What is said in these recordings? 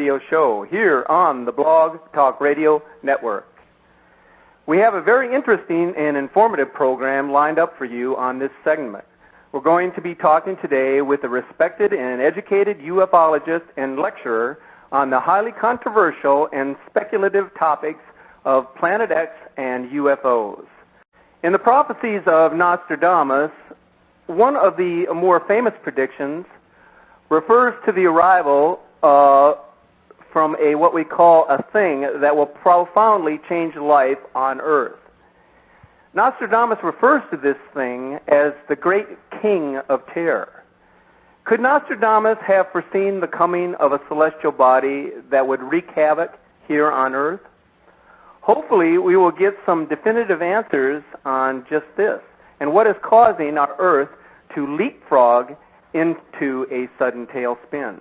radio show here on the Blog Talk Radio Network. We have a very interesting and informative program lined up for you on this segment. We're going to be talking today with a respected and educated ufologist and lecturer on the highly controversial and speculative topics of Planet X and UFOs. In the prophecies of Nostradamus, one of the more famous predictions refers to the arrival from what we call a thing that will profoundly change life on Earth. Nostradamus refers to this thing as the Great King of Terror. Could Nostradamus have foreseen the coming of a celestial body that would wreak havoc here on Earth? Hopefully, we will get some definitive answers on just this and what is causing our Earth to leapfrog into a sudden tailspin.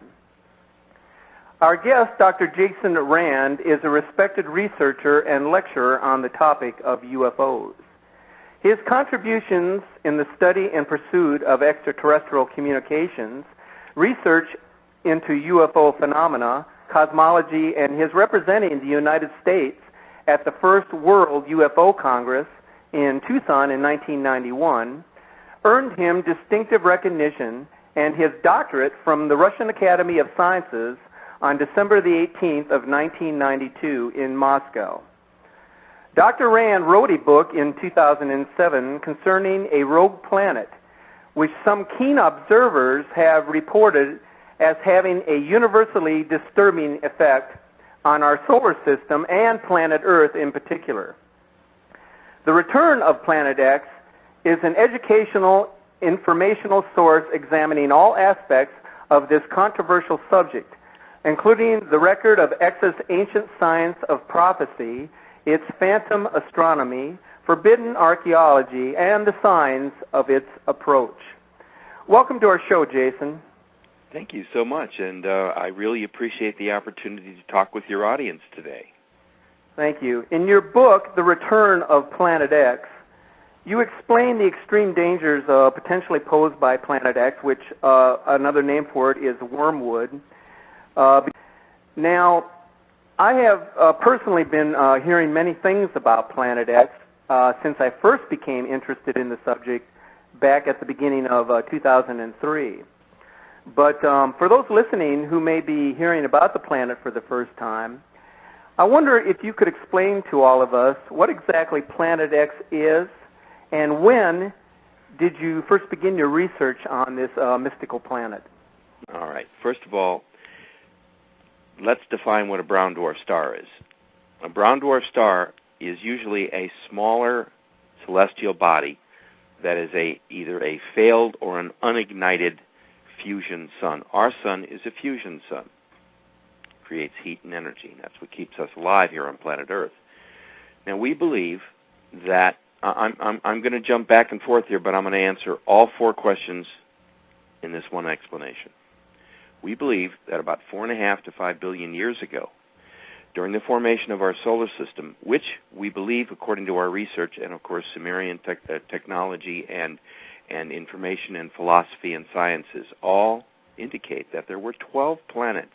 Our guest, Dr. Jason Rand, is a respected researcher and lecturer on the topic of UFOs. His contributions in the study and pursuit of extraterrestrial communications, research into UFO phenomena, cosmology, and his representing the United States at the first World UFO Congress in Tucson in 1991, earned him distinctive recognition and his doctorate from the Russian Academy of Sciences on December the 18th of 1992 in Moscow. Dr. Rand wrote a book in 2007 concerning a rogue planet, which some keen observers have reported as having a universally disturbing effect on our solar system and planet Earth in particular. The Return of Planet X is an educational, informational source examining all aspects of this controversial subject, including the record of X's ancient science of prophecy, its phantom astronomy, forbidden archaeology, and the signs of its approach. Welcome to our show, Jason. Thank you so much, and I really appreciate the opportunity to talk with your audience today. Thank you. In your book, The Return of Planet X, you explain the extreme dangers potentially posed by Planet X, which another name for it is wormwood. Now, I have personally been hearing many things about Planet X since I first became interested in the subject back at the beginning of 2003. But for those listening who may be hearing about the planet for the first time, I wonder if you could explain to all of us what exactly Planet X is, and when did you first begin your research on this mystical planet? All right. First of all, let's define what a brown dwarf star is. A brown dwarf star is usually a smaller celestial body that is either a failed or an unignited fusion sun. Our sun is a fusion sun. It creates heat and energy. That's what keeps us alive here on planet Earth. Now, we believe that I'm going to jump back and forth here, but I'm going to answer all four questions in this one explanation. We believe that about 4.5 to 5 billion years ago, during the formation of our solar system, which we believe, according to our research and, of course, Sumerian technology and information and philosophy and sciences, all indicate that there were 12 planets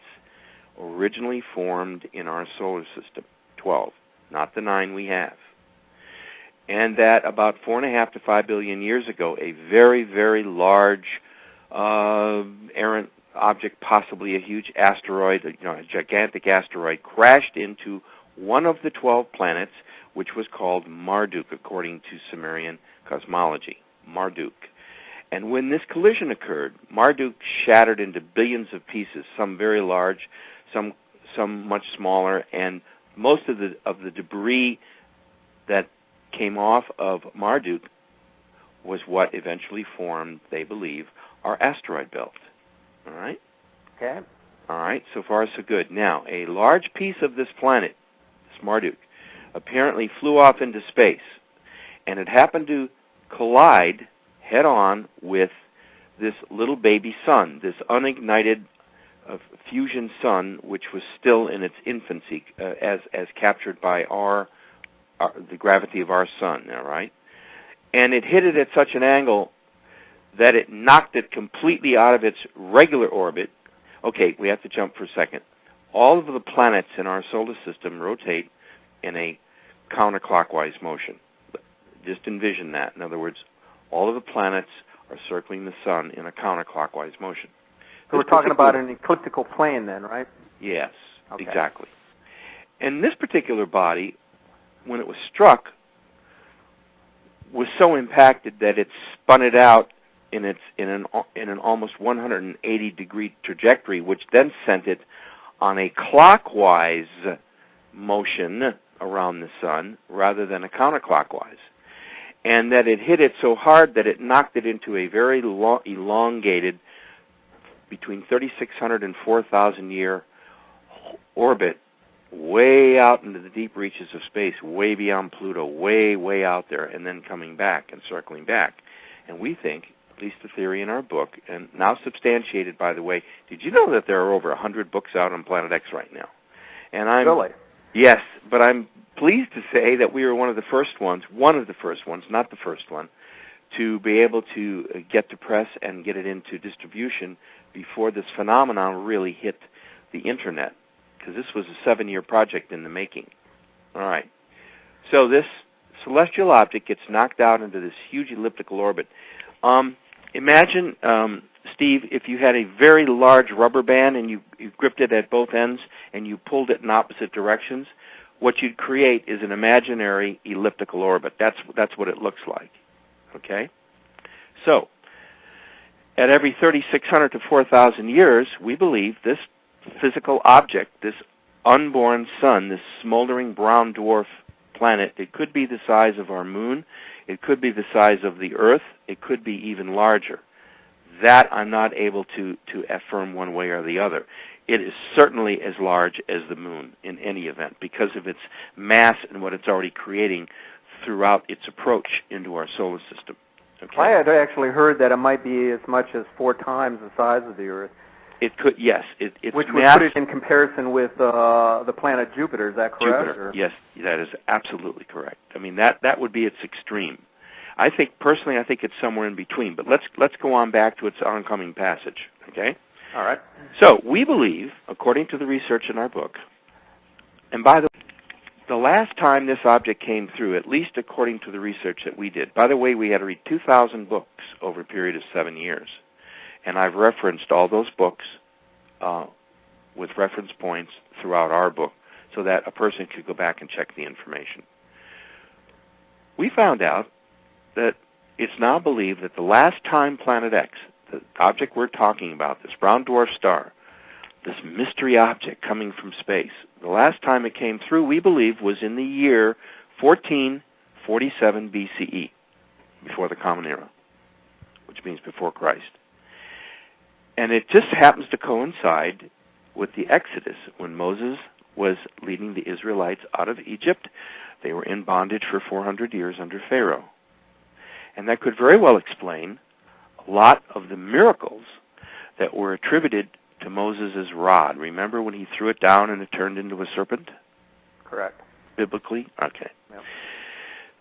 originally formed in our solar system. 12, not the 9 we have. And that about 4.5 to 5 billion years ago, a very, very large errant object, possibly a huge asteroid, a gigantic asteroid, crashed into one of the 12 planets, which was called Marduk, according to Sumerian cosmology. Marduk. And when this collision occurred, Marduk shattered into billions of pieces, some very large, some much smaller, and most of the debris that came off of Marduk was what eventually formed, they believe, our asteroid belt. All right? Okay. All right, so far so good. Now, a large piece of this planet, this Marduk, apparently flew off into space, and it happened to collide head-on with this little baby sun, this unignited fusion sun, which was still in its infancy, as captured by the gravity of our sun. All right, and it hit it at such an angle that it knocked it completely out of its regular orbit. Okay, we have to jump for a second. all of the planets in our solar system rotate in a counterclockwise motion. Just envision that. In other words, all of the planets are circling the sun in a counterclockwise motion. So we're talking about an ecliptical plane then, right? Yes, okay. Exactly. And this particular body, when it was struck, was so impacted that it spun it out in an almost 180-degree trajectory, which then sent it on a clockwise motion around the sun rather than a counterclockwise. And that it hit it so hard that it knocked it into a very elongated, between 3,600 and 4,000 year orbit, way out into the deep reaches of space, way beyond Pluto, way out there, and then coming back and circling back. And we think, at least the theory in our book, and now substantiated, by the way, did you know that there are over 100 books out on Planet X right now? And Really? Yes, but I'm pleased to say that we were one of the first ones, not the first one, to be able to get to press and get it into distribution before this phenomenon really hit the Internet, because this was a 7-year project in the making. All right. So this celestial object gets knocked out into this huge elliptical orbit. Imagine, Steve, if you had a very large rubber band and you gripped it at both ends and you pulled it in opposite directions, what you'd create is an imaginary elliptical orbit. That's what it looks like. Okay? So, at every 3,600 to 4,000 years, we believe this physical object, this unborn sun, this smoldering brown dwarf planet, it could be the size of our moon, it could be the size of the Earth, it could be even larger. That I'm not able to affirm one way or the other. It is certainly as large as the moon in any event because of its mass and what it's already creating throughout its approach into our solar system. Okay? I had actually heard that it might be as much as 4 times the size of the Earth. It could, yes. It's which would put it in comparison with the planet Jupiter, is that correct? Jupiter, yes, that is absolutely correct. I mean, that would be its extreme. I think it's somewhere in between, but let's go on back to its oncoming passage, okay? All right. So we believe, according to the research in our book, and by the last time this object came through, at least according to the research that we did, by the way, we had to read 2,000 books over a period of 7 years, and I've referenced all those books with reference points throughout our book so that a person could go back and check the information. We found out that it's now believed that the last time Planet X, the object we're talking about, this brown dwarf star, this mystery object coming from space, the last time it came through, we believe, was in the year 1447 BCE, before the Common Era, which means before Christ. And it just happens to coincide with the Exodus, when Moses was leading the Israelites out of Egypt. They were in bondage for 400 years under Pharaoh. And that could very well explain a lot of the miracles that were attributed to Moses' rod. Remember when he threw it down and it turned into a serpent? Correct. Biblically? Okay. Yep.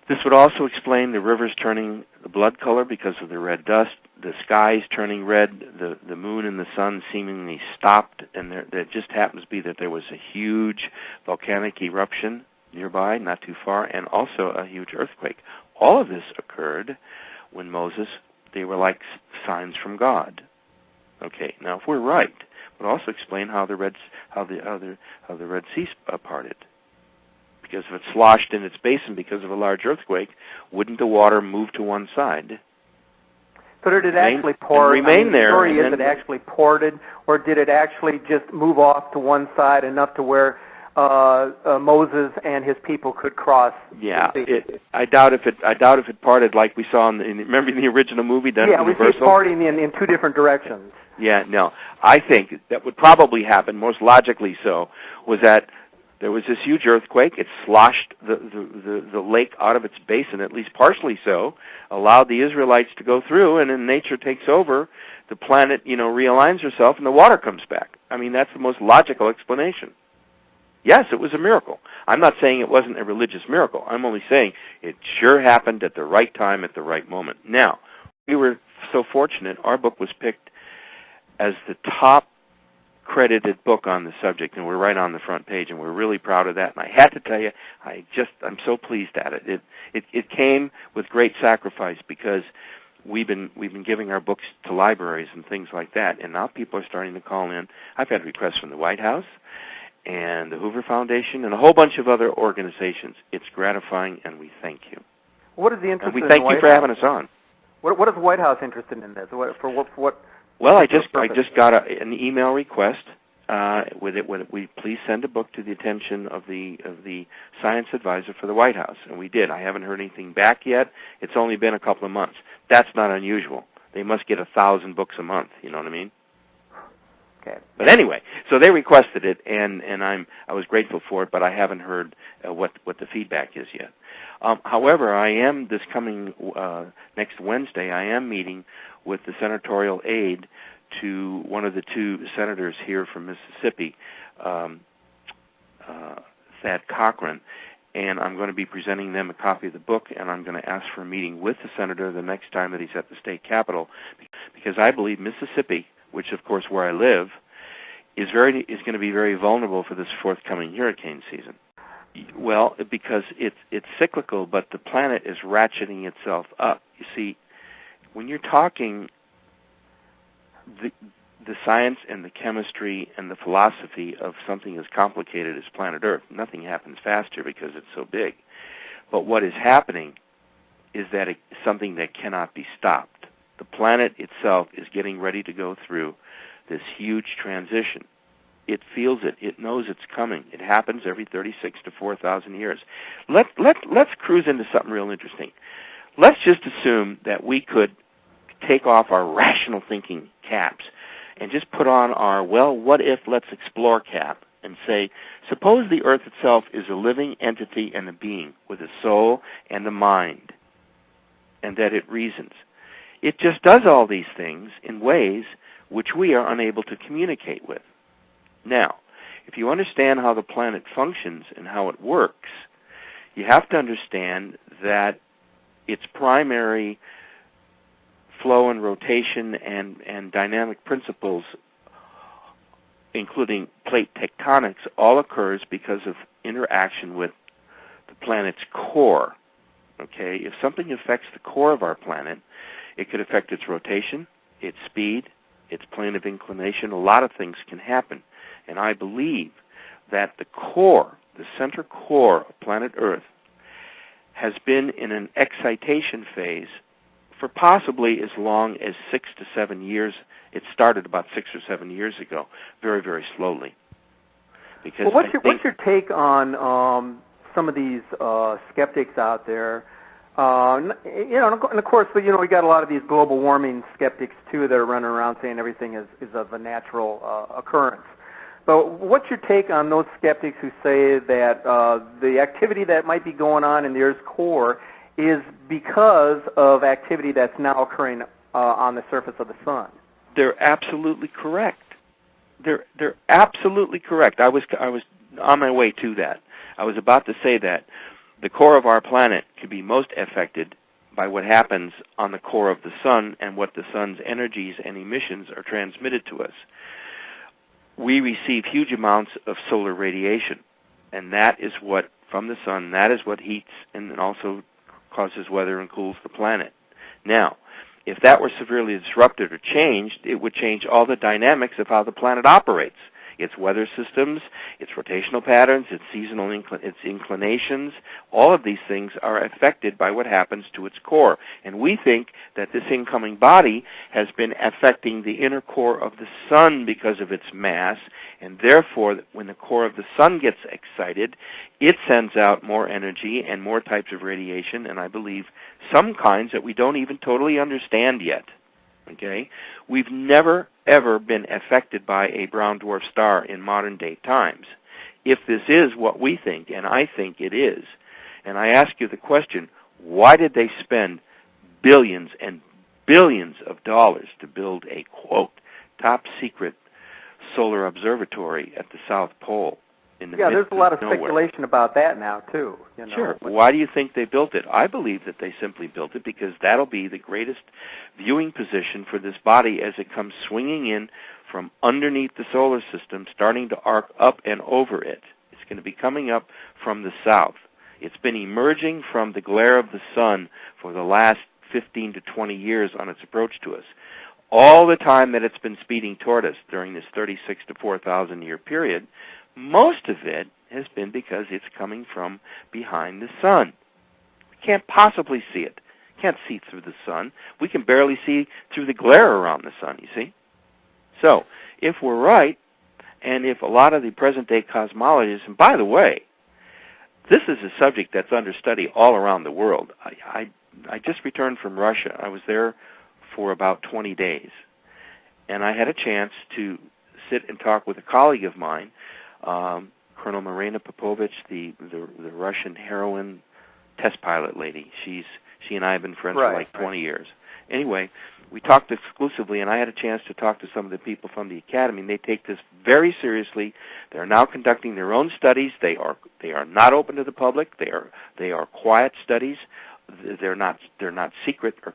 This would also explain the rivers turning the blood color because of the red dust, the skies turning red, the moon and the sun seemingly stopped, and there just happens to be that there was a huge volcanic eruption nearby, not too far, and also a huge earthquake. All of this occurred when Moses, they were like signs from God. Okay, now if we're right, it would also explain how the Red Sea parted. Because if it sloshed in its basin because of a large earthquake, wouldn't the water move to one side? So did it actually pour? Remain there. The story is it actually ported, or did it actually just move off to one side enough to where Moses and his people could cross? Yeah, I doubt if it parted like we saw remember in the original movie done at Universal? Yeah, we see it parting in 2 different directions. Yeah, no. I think that would probably happen, most logically so, was that there was this huge earthquake. It sloshed the lake out of its basin, at least partially so, allowed the Israelites to go through, and then nature takes over. The planet, realigns herself, and the water comes back. I mean, that's the most logical explanation. Yes, it was a miracle. I'm not saying it wasn't a religious miracle. I'm only saying it sure happened at the right time, at the right moment. Now, we were so fortunate, our book was picked as the top credited book on the subject, and we're right on the front page, and we're really proud of that. And I had to tell you, I'm so pleased at it. It came with great sacrifice because we've been giving our books to libraries and things like that, and now people are starting to call in. I've had requests from the White House and the Hoover Foundation and a whole bunch of other organizations. It's gratifying, and we thank you. What is the interest? And we thank you for having us on. What is the White House interested in this? What? Well, I just got an email request with it. We please send a book to the attention of the science advisor for the White House, and we did. I haven't heard anything back yet. It's only been a couple of months. That's not unusual. They must get 1,000 books a month. You know what I mean? Okay. But anyway, so they requested it, and I was grateful for it, but I haven't heard what the feedback is yet. However, I am this coming next Wednesday. I am meeting with the senatorial aide to one of the two senators here from Mississippi, Thad Cochran, and I'm going to be presenting them a copy of the book, and I'm going to ask for a meeting with the senator the next time that he's at the state capitol, because I believe Mississippi, which of course where I live, is going to be very vulnerable for this forthcoming hurricane season. Well, because it's cyclical, but the planet is ratcheting itself up. You see, when you're talking the science and the chemistry and the philosophy of something as complicated as planet Earth, nothing happens faster because it's so big. But what is happening is that it's something that cannot be stopped. The planet itself is getting ready to go through this huge transition. It feels it. It knows it's coming. It happens every 36 to 4,000 years. Let's cruise into something real interesting. Let's just assume that we could take off our rational thinking caps and just put on our, well, what if, let's explore cap and say, suppose the Earth itself is a living entity and a being with a soul and a mind, and that it reasons. It just does all these things in ways which we are unable to communicate with. Now, if you understand how the planet functions and how it works, you have to understand that its primary flow and rotation and dynamic principles, including plate tectonics, all occurs because of interaction with the planet's core. Okay? If something affects the core of our planet, it could affect its rotation, its speed, its plane of inclination. A lot of things can happen. And I believe that the core, the center core of planet Earth, has been in an excitation phase for possibly as long as 6 to 7 years. It started about 6 or 7 years ago, very, very slowly. Because what's your take on some of these skeptics out there? And of course, we got a lot of these global warming skeptics too that are running around saying everything is of a natural occurrence. But what's your take on those skeptics who say that the activity that might be going on in the Earth's core is because of activity that's now occurring on the surface of the sun? They're absolutely correct. They're absolutely correct. I was on my way to that. I was about to say that the core of our planet could be most affected by what happens on the core of the sun and what the sun's energies and emissions are transmitted to us. We receive huge amounts of solar radiation, and that is what, from the sun, that is what heats and also causes weather and cools the planet. Now, if that were severely disrupted or changed, it would change all the dynamics of how the planet operates. Its weather systems, its rotational patterns, its seasonal its inclinations, all of these things are affected by what happens to its core. And we think that this incoming body has been affecting the inner core of the sun because of its mass, and therefore, when the core of the sun gets excited, it sends out more energy and more types of radiation, and I believe some kinds that we don't even totally understand yet. Okay? We've never, ever been affected by a brown dwarf star in modern-day times. If this is what we think, and I think it is, and I ask you the question, why did they spend billions and billions of dollars to build a, quote, top-secret solar observatory at the South Pole? in the Yeah, midst there's a lot of nowhere. speculation about that now, too. Sure. Why do you think they built it? I believe that they simply built it because that'll be the greatest viewing position for this body as it comes swinging in from underneath the solar system, starting to arc up and over it. It's going to be coming up from the south. It's been emerging from the glare of the sun for the last 15 to 20 years on its approach to us. All the time that it's been speeding toward us during this 36 to 4,000 year period, most of it has been because it's coming from behind the sun. We can't possibly see it. Can't see through the sun. We can barely see through the glare around the sun, you see? So, if we're right, and if a lot of the present-day cosmologists, and by the way, this is a subject that's under study all around the world. I just returned from Russia. I was there for about 20 days. And I had a chance to sit and talk with a colleague of mine, Colonel Marina Popovich, the Russian heroine test pilot lady. She and I have been friends for like 20 years. Anyway, we talked exclusively, and I had a chance to talk to some of the people from the academy, and they take this very seriously. They're now conducting their own studies. They are not open to the public. They are quiet studies. They're not secret or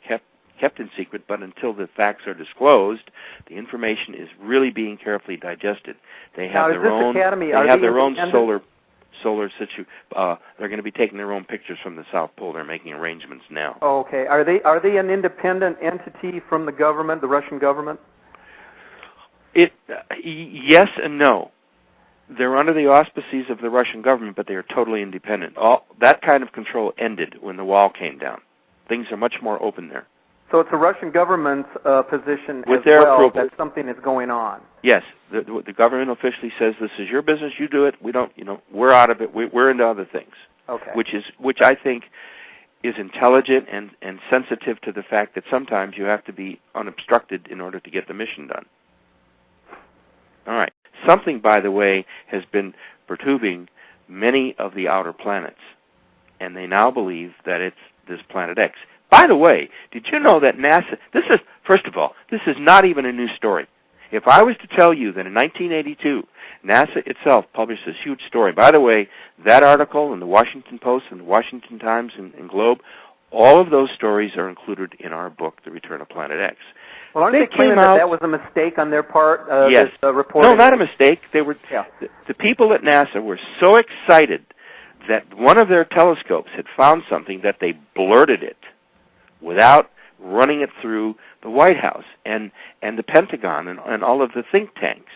kept in secret, but until the facts are disclosed, the information is really being carefully digested. They have their own. Academy, they have their own solar situ. They're going to be taking their own pictures from the South Pole. They're making arrangements now. Oh, okay. Are they an independent entity from the government, the Russian government? Yes and no. They're under the auspices of the Russian government, but they are totally independent. That kind of control ended when the wall came down. Things are much more open there. So it's a Russian government's position with as their well approval that something is going on. Yes, the government officially says this is your business. You do it. We don't. We're out of it. We're into other things. Okay. Which I think is intelligent and sensitive to the fact that sometimes you have to be unobstructed in order to get the mission done. All right. Something, by the way, has been perturbing many of the outer planets, and they now believe that it's this planet X. By the way, did you know that NASA, first of all, this is not even a new story. If I was to tell you that in 1982, NASA itself published this huge story, by the way, that article in the Washington Post and the Washington Times and Globe, all of those stories are included in our book, The Return of Planet X. Well, aren't they claiming that was a mistake on their part? Yes. Reporting? No, not a mistake. They were the people at NASA were so excited that one of their telescopes had found something that they blurted it without running it through the White House and the Pentagon and all of the think tanks.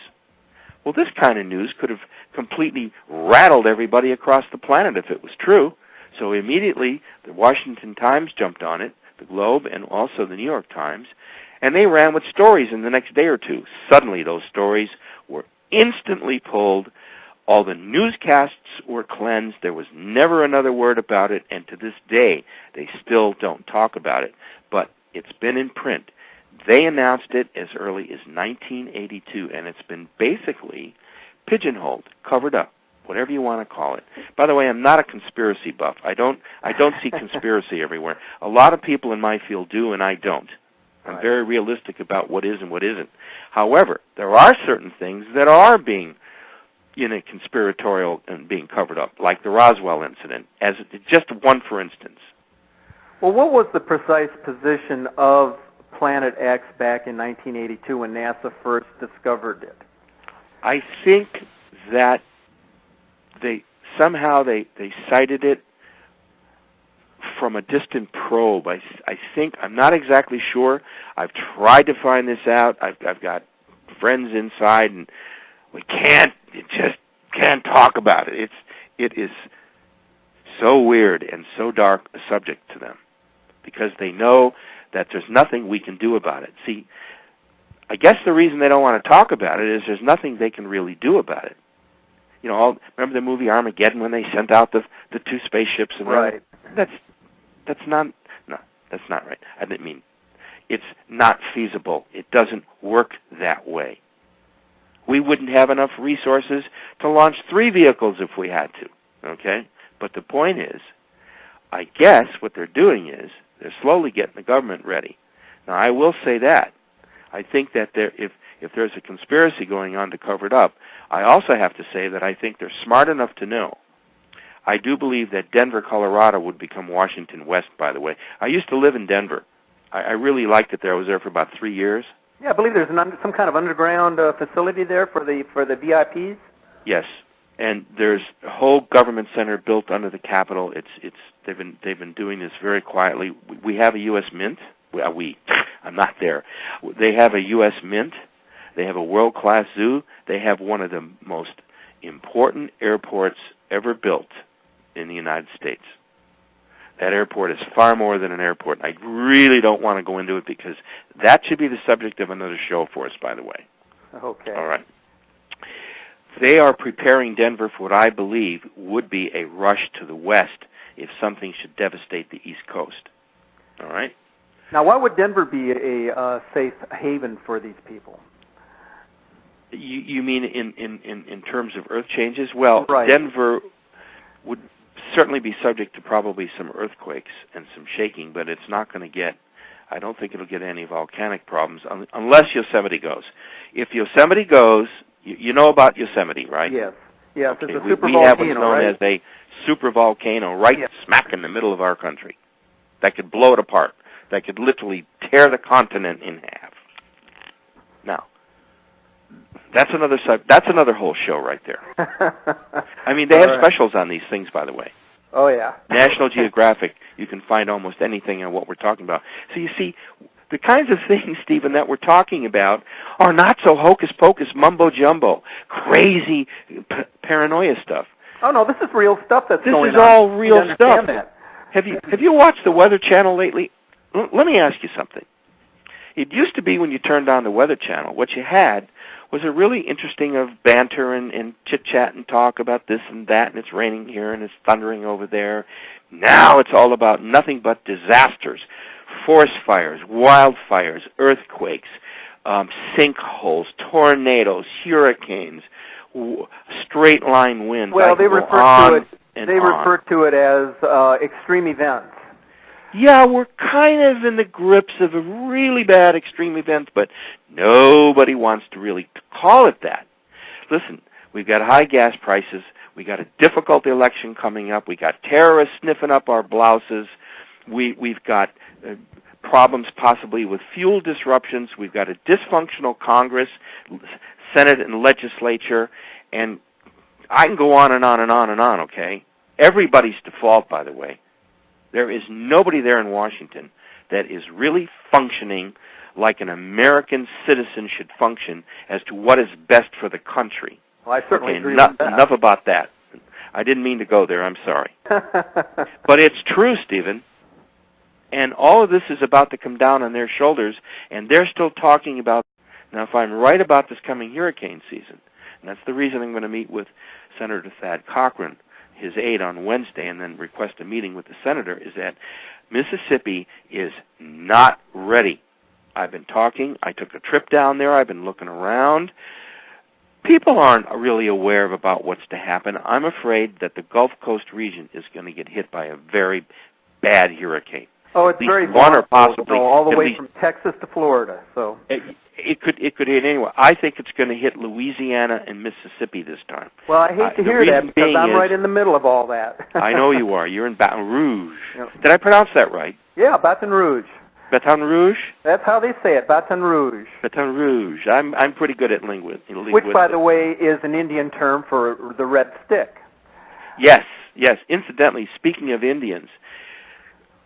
Well, this kind of news could have completely rattled everybody across the planet if it was true. So immediately the Washington Times jumped on it, the Globe, and also the New York Times, and they ran with stories in the next day or two. Suddenly those stories were instantly pulled. All the newscasts were cleansed. There was never another word about it, and to this day, they still don't talk about it. But it's been in print. They announced it as early as 1982, and it's been basically pigeonholed, covered up, whatever you want to call it. By the way, I'm not a conspiracy buff. I don't see conspiracy everywhere. A lot of people in my field do, and I don't. I'm very realistic about what is and what isn't. However, there are certain things that are being conspiratorial and being covered up, like the Roswell incident, as just one for instance. Well, what was the precise position of Planet X back in 1982 when NASA first discovered it? I think that they sighted it from a distant probe. I think, I'm not exactly sure. I've tried to find this out. I've got friends inside, and we just can't talk about it. It is so weird and so dark a subject to them because they know that there's nothing we can do about it. See, I guess the reason they don't want to talk about it is there's nothing they can really do about it. Remember the movie Armageddon when they sent out the two spaceships? And right. That's not right. I didn't mean it's not feasible. It doesn't work that way. We wouldn't have enough resources to launch 3 vehicles if we had to, okay? But the point is, I guess what they're doing is they're slowly getting the government ready. Now, I will say that. I think that if there's a conspiracy going on to cover it up, I also have to say that I think they're smart enough to know. I do believe that Denver, Colorado would become Washington West, by the way. I used to live in Denver. I really liked it there. I was there for about 3 years. Yeah, I believe there's some kind of underground facility there for the VIPs. Yes, and there's a whole government center built under the Capitol. They've been doing this very quietly. We have a U.S. Mint. I'm not there. They have a U.S. Mint. They have a world-class zoo. They have one of the most important airports ever built in the United States. That airport is far more than an airport. I really don't want to go into it because that should be the subject of another show for us, by the way. Okay. All right. They are preparing Denver for what I believe would be a rush to the west if something should devastate the East Coast. All right? Now, why would Denver be a safe haven for these people? You mean in terms of earth changes? Well, right. Denver would certainly be subject to probably some earthquakes and some shaking, but it's not going to get, I don't think it'll get any volcanic problems unless Yosemite goes. If Yosemite goes, you know about Yosemite, right? Yes. Yes, okay. It's a super we volcano, have what's known right? as a super volcano right smack in the middle of our country that could blow it apart, that could literally tear the continent in half. Now, that's another whole show right there. I mean, they have specials on these things, by the way. Oh, yeah. National Geographic, you can find almost anything on what we're talking about. So you see, the kinds of things, Stephen, that we're talking about are not so hocus-pocus, mumbo-jumbo, crazy paranoia stuff. Oh, no, this is real stuff that's going on. This is all real stuff. That. Have you watched the Weather Channel lately? Let me ask you something. It used to be when you turned on the Weather Channel, what you had was a really interesting of banter and chit-chat and talk about this and that, and it's raining here and it's thundering over there. Now it's all about nothing but disasters, forest fires, wildfires, earthquakes, sinkholes, tornadoes, hurricanes, straight-line winds. Well, they refer to it as extreme events. Yeah, we're kind of in the grips of a really bad extreme event, but nobody wants to really call it that. Listen, we've got high gas prices. We got a difficult election coming up. We got terrorists sniffing up our blouses. We've got problems possibly with fuel disruptions. We've got a dysfunctional Congress, Senate, and legislature, and I can go on and on and on and on, okay? Everybody's to fault, by the way. There is nobody there in Washington that is really functioning like an American citizen should function as to what is best for the country. Well, I certainly agree with that. Enough about that. I didn't mean to go there. I'm sorry. But it's true, Stephen. And all of this is about to come down on their shoulders, and they're still talking about, now if I'm right about this coming hurricane season, and that's the reason I'm going to meet with Senator Thad Cochran, his aide, on Wednesday, and then request a meeting with the senator, is that Mississippi is not ready. I've been talking. I took a trip down there. I've been looking around. People aren't really aware about what's to happen. I'm afraid that the Gulf Coast region is going to get hit by a very bad hurricane. Oh, it's very one or possibly all the way from Texas to Florida. So it could hit anywhere. I think it's going to hit Louisiana and Mississippi this time. Well, I hate to hear that because I'm right in the middle of all that. I know you are. You're in Baton Rouge. Yep. Did I pronounce that right? Yeah, Baton Rouge. Baton Rouge? That's how they say it, Baton Rouge. Baton Rouge. I'm pretty good at linguistics. Which, by the way, is an Indian term for the red stick. Yes. Incidentally, speaking of Indians,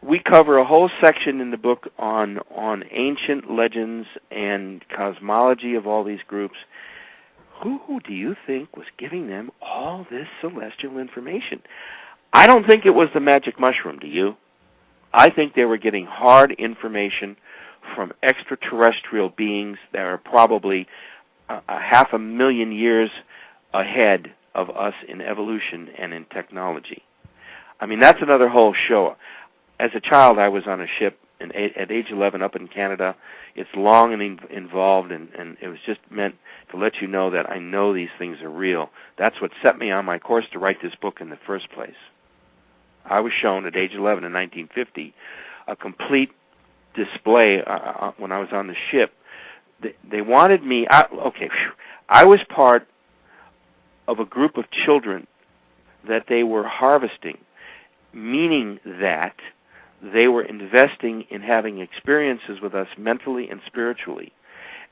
we cover a whole section in the book on ancient legends and cosmology of all these groups. Who do you think was giving them all this celestial information? I don't think it was the magic mushroom, do you? I think they were getting hard information from extraterrestrial beings that are probably a 500,000 years ahead of us in evolution and in technology. I mean, that's another whole show. As a child, I was on a ship at age 11 up in Canada. It's long and involved, and it was just meant to let you know that I know these things are real. That's what set me on my course to write this book in the first place. I was shown at age 11 in 1950 a complete display when I was on the ship They wanted me. I was part of a group of children that they were harvesting, meaning that they were investing in having experiences with us mentally and spiritually.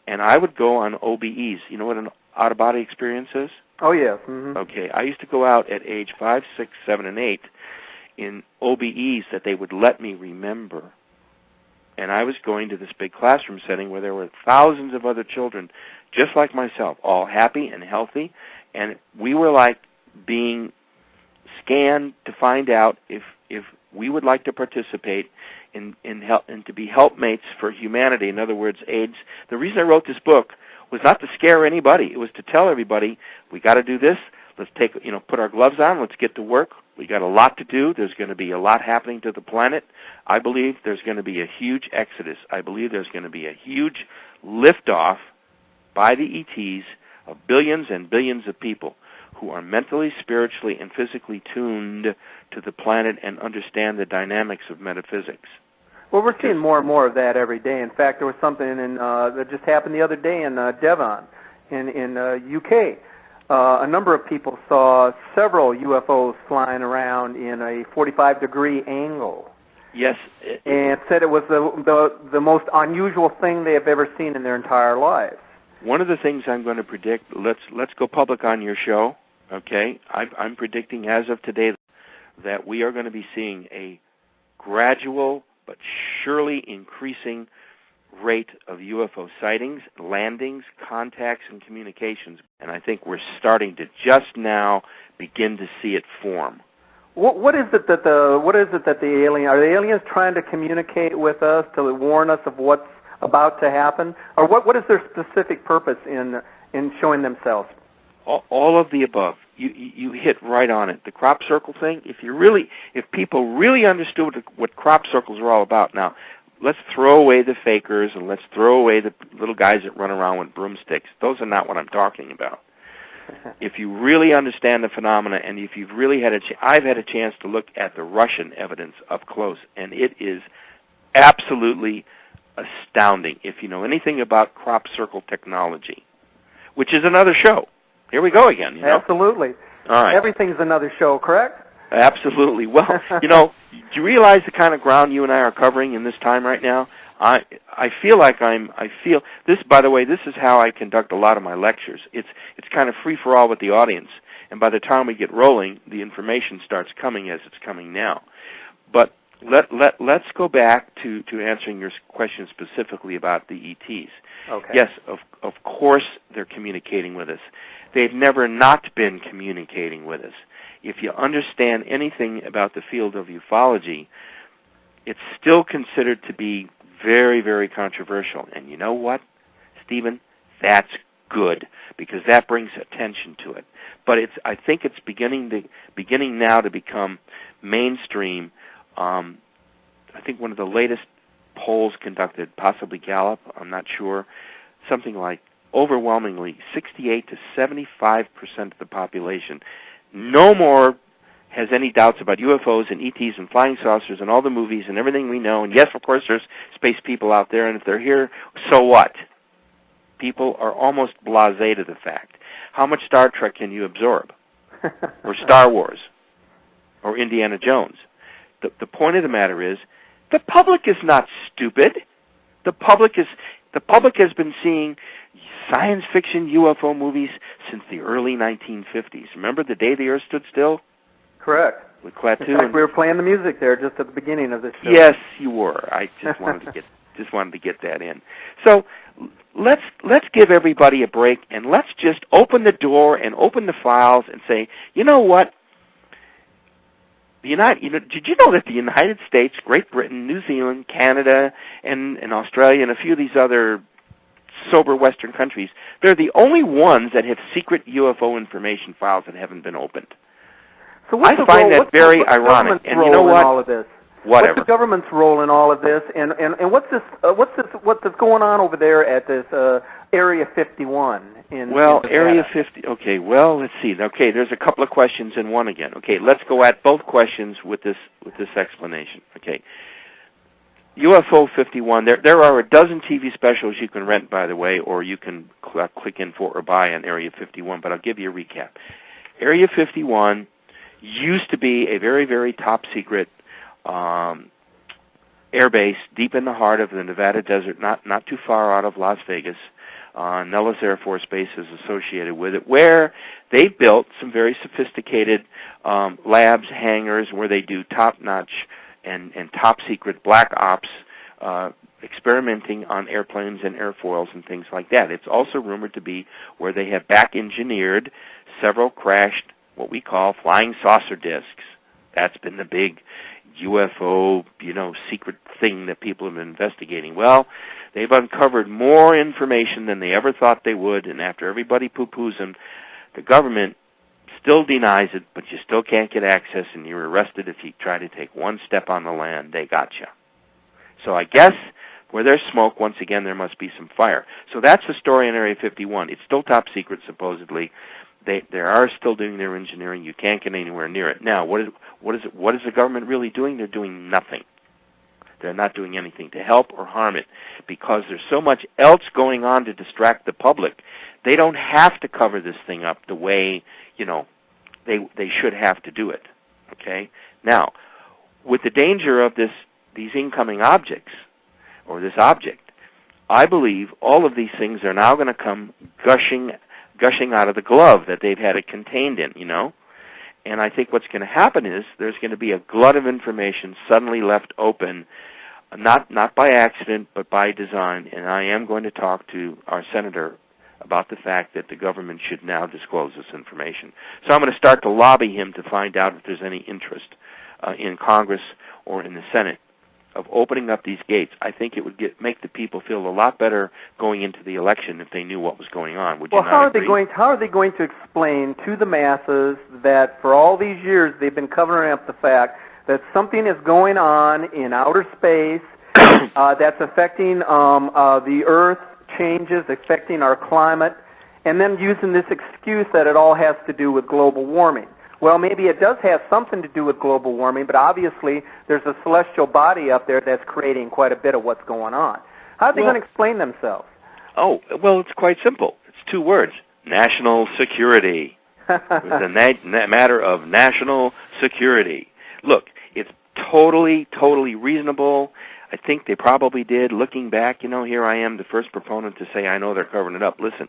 And I would go on OBEs. You know what an out-of-body experience is? Oh, yes. Mm-hmm. Okay. I used to go out at age 5, 6, 7, and 8 in OBEs that they would let me remember. And I was going to this big classroom setting where there were thousands of other children just like myself, all happy and healthy. And we were like being scanned to find out if we would like to participate in help and to be helpmates for humanity. In other words, AIDS. The reason I wrote this book was not to scare anybody. It was to tell everybody, we got to do this. Let's put our gloves on. Let's get to work. We got a lot to do. There's going to be a lot happening to the planet. I believe there's going to be a huge exodus. I believe there's going to be a huge liftoff by the ETs of billions and billions of people who are mentally, spiritually, and physically tuned to the planet and understand the dynamics of metaphysics. Well, we're seeing more and more of that every day. In fact, there was something that just happened the other day in Devon, in UK. A number of people saw several UFOs flying around in a 45-degree angle. Yes. And said it was the most unusual thing they have ever seen in their entire lives. One of the things I'm going to predict, let's go public on your show, okay? I'm predicting as of today that we are going to be seeing a gradual but surely increasing rate of UFO sightings, landings, contacts, and communications. And I think we're starting to just now begin to see it form. What is it that are the aliens trying to communicate with us to warn us of what's about to happen, or what is their specific purpose in showing themselves? All of the above. You hit right on it. The crop circle thing. If people really understood what crop circles are all about, now let's throw away the fakers and let's throw away the little guys that run around with broomsticks. Those are not what I'm talking about. If you really understand the phenomena, and if you've really I've had a chance to look at the Russian evidence up close, and it is absolutely astounding. If you know anything about crop circle technology, which is another show. Here we go again. Absolutely. All right. Everything's another show, correct? Absolutely. Well, do you realize the kind of ground you and I are covering in this time right now? I feel like I feel this. By the way, this is how I conduct a lot of my lectures. It's kind of free for all with the audience, and by the time we get rolling, the information starts coming as it's coming now. But let's go back to answering your question specifically about the ETs. Okay. Yes, of course they're communicating with us. They've never not been communicating with us. If you understand anything about the field of ufology, it's still considered to be very, very controversial. And you know what, Stephen? That's good, because that brings attention to it. But I think it's beginning now to become mainstream. I think one of the latest polls conducted, possibly Gallup, I'm not sure, something like overwhelmingly 68 to 75% of the population no more has any doubts about UFOs and ETs and flying saucers and all the movies and everything we know. And yes, of course, there's space people out there, and if they're here, so what? People are almost blasé to the fact. How much Star Trek can you absorb? Or Star Wars? Or Indiana Jones? The point of the matter is, the public is not stupid. The public has been seeing science fiction UFO movies since the early 1950s. Remember The Day the Earth Stood Still? Correct. With Klaatu. In fact, we were playing the music there just at the beginning of this show. Yes, you were. I just wanted to get that in. So let's give everybody a break, and let's just open the door and open the files and say, you know what? Did you know that the United States, Great Britain, New Zealand, Canada, and Australia, and a few of these other sober Western countries, they're the only ones that have secret UFO information files that haven't been opened. So I find that very ironic. And you know what? All of this? Whatever. What's the government's role in all of this? And what's going on over there at this Area 51 in Area 50. Okay. Well, let's see. Okay, there's a couple of questions in one again. Okay, let's go at both questions with this explanation. Okay. UFO 51, there are a dozen TV specials you can rent, by the way, or you can click in for or buy on Area 51, but I'll give you a recap. Area 51 used to be a very, very top secret air base deep in the heart of the Nevada desert, not too far out of Las Vegas. Nellis Air Force Base is associated with it, where they built some very sophisticated labs, hangars, where they do top-notch and top-secret black ops, experimenting on airplanes and airfoils and things like that. It's also rumored to be where they have back-engineered several crashed, what we call flying saucer discs. That's been the big UFO, secret thing that people have been investigating. Well, they've uncovered more information than they ever thought they would, and after everybody poo-poos them, the government still denies it, but you still can't get access, and you're arrested if you try to take one step on the land. They got you. So I guess where there's smoke, once again, there must be some fire. So that's the story in Area 51. It's still top secret, supposedly. They are still doing their engineering. You can't get anywhere near it. Now, what is the government really doing? They're doing nothing. They're not doing anything to help or harm it because there's so much else going on to distract the public. They don't have to cover this thing up the way, they should have to do it. Okay? Now, with the danger of these incoming objects, or this object, I believe all of these things are now going to come gushing out of the glove that they've had it contained in, And I think what's going to happen is there's going to be a glut of information suddenly left open, not by accident, but by design. And I am going to talk to our senator about the fact that the government should now disclose this information. So I'm going to start to lobby him to find out if there's any interest in Congress or in the Senate of opening up these gates. I think it would make the people feel a lot better going into the election if they knew what was going on. Would you not agree? How are they going to explain to the masses that for all these years they've been covering up the fact that something is going on in outer space that's affecting the Earth, changes, affecting our climate, and then using this excuse that it all has to do with global warming? Well, maybe it does have something to do with global warming, but obviously there's a celestial body up there that's creating quite a bit of what's going on. How are they going to explain themselves? Oh, well, it's quite simple. It's two words: national security. It's a matter of national security. Look, it's totally reasonable. I think they probably did. Looking back, here I am, the first proponent to say I know they're covering it up. Listen,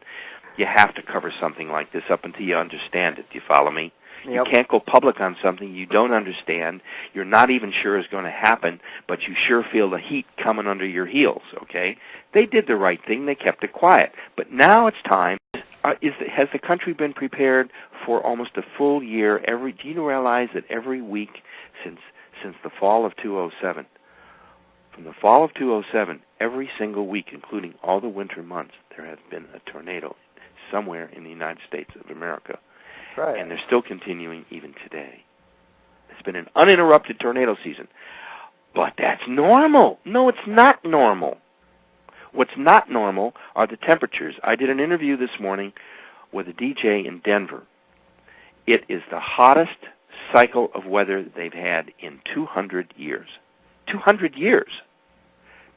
you have to cover something like this up until you understand it. Do you follow me? Yep. You can't go public on something you don't understand, you're not even sure is going to happen, but you sure feel the heat coming under your heels, okay? They did the right thing. They kept it quiet. But now it's time. Has the country been prepared for almost a full year? Do you realize that every week since the fall of 2007, from the fall of 2007, every single week, including all the winter months, there has been a tornado somewhere in the United States of America. Right. And they're still continuing even today. It's been an uninterrupted tornado season. But that's normal. No, it's not normal. What's not normal are the temperatures. I did an interview this morning with a DJ in Denver. It is the hottest cycle of weather they've had in 200 years. 200 years.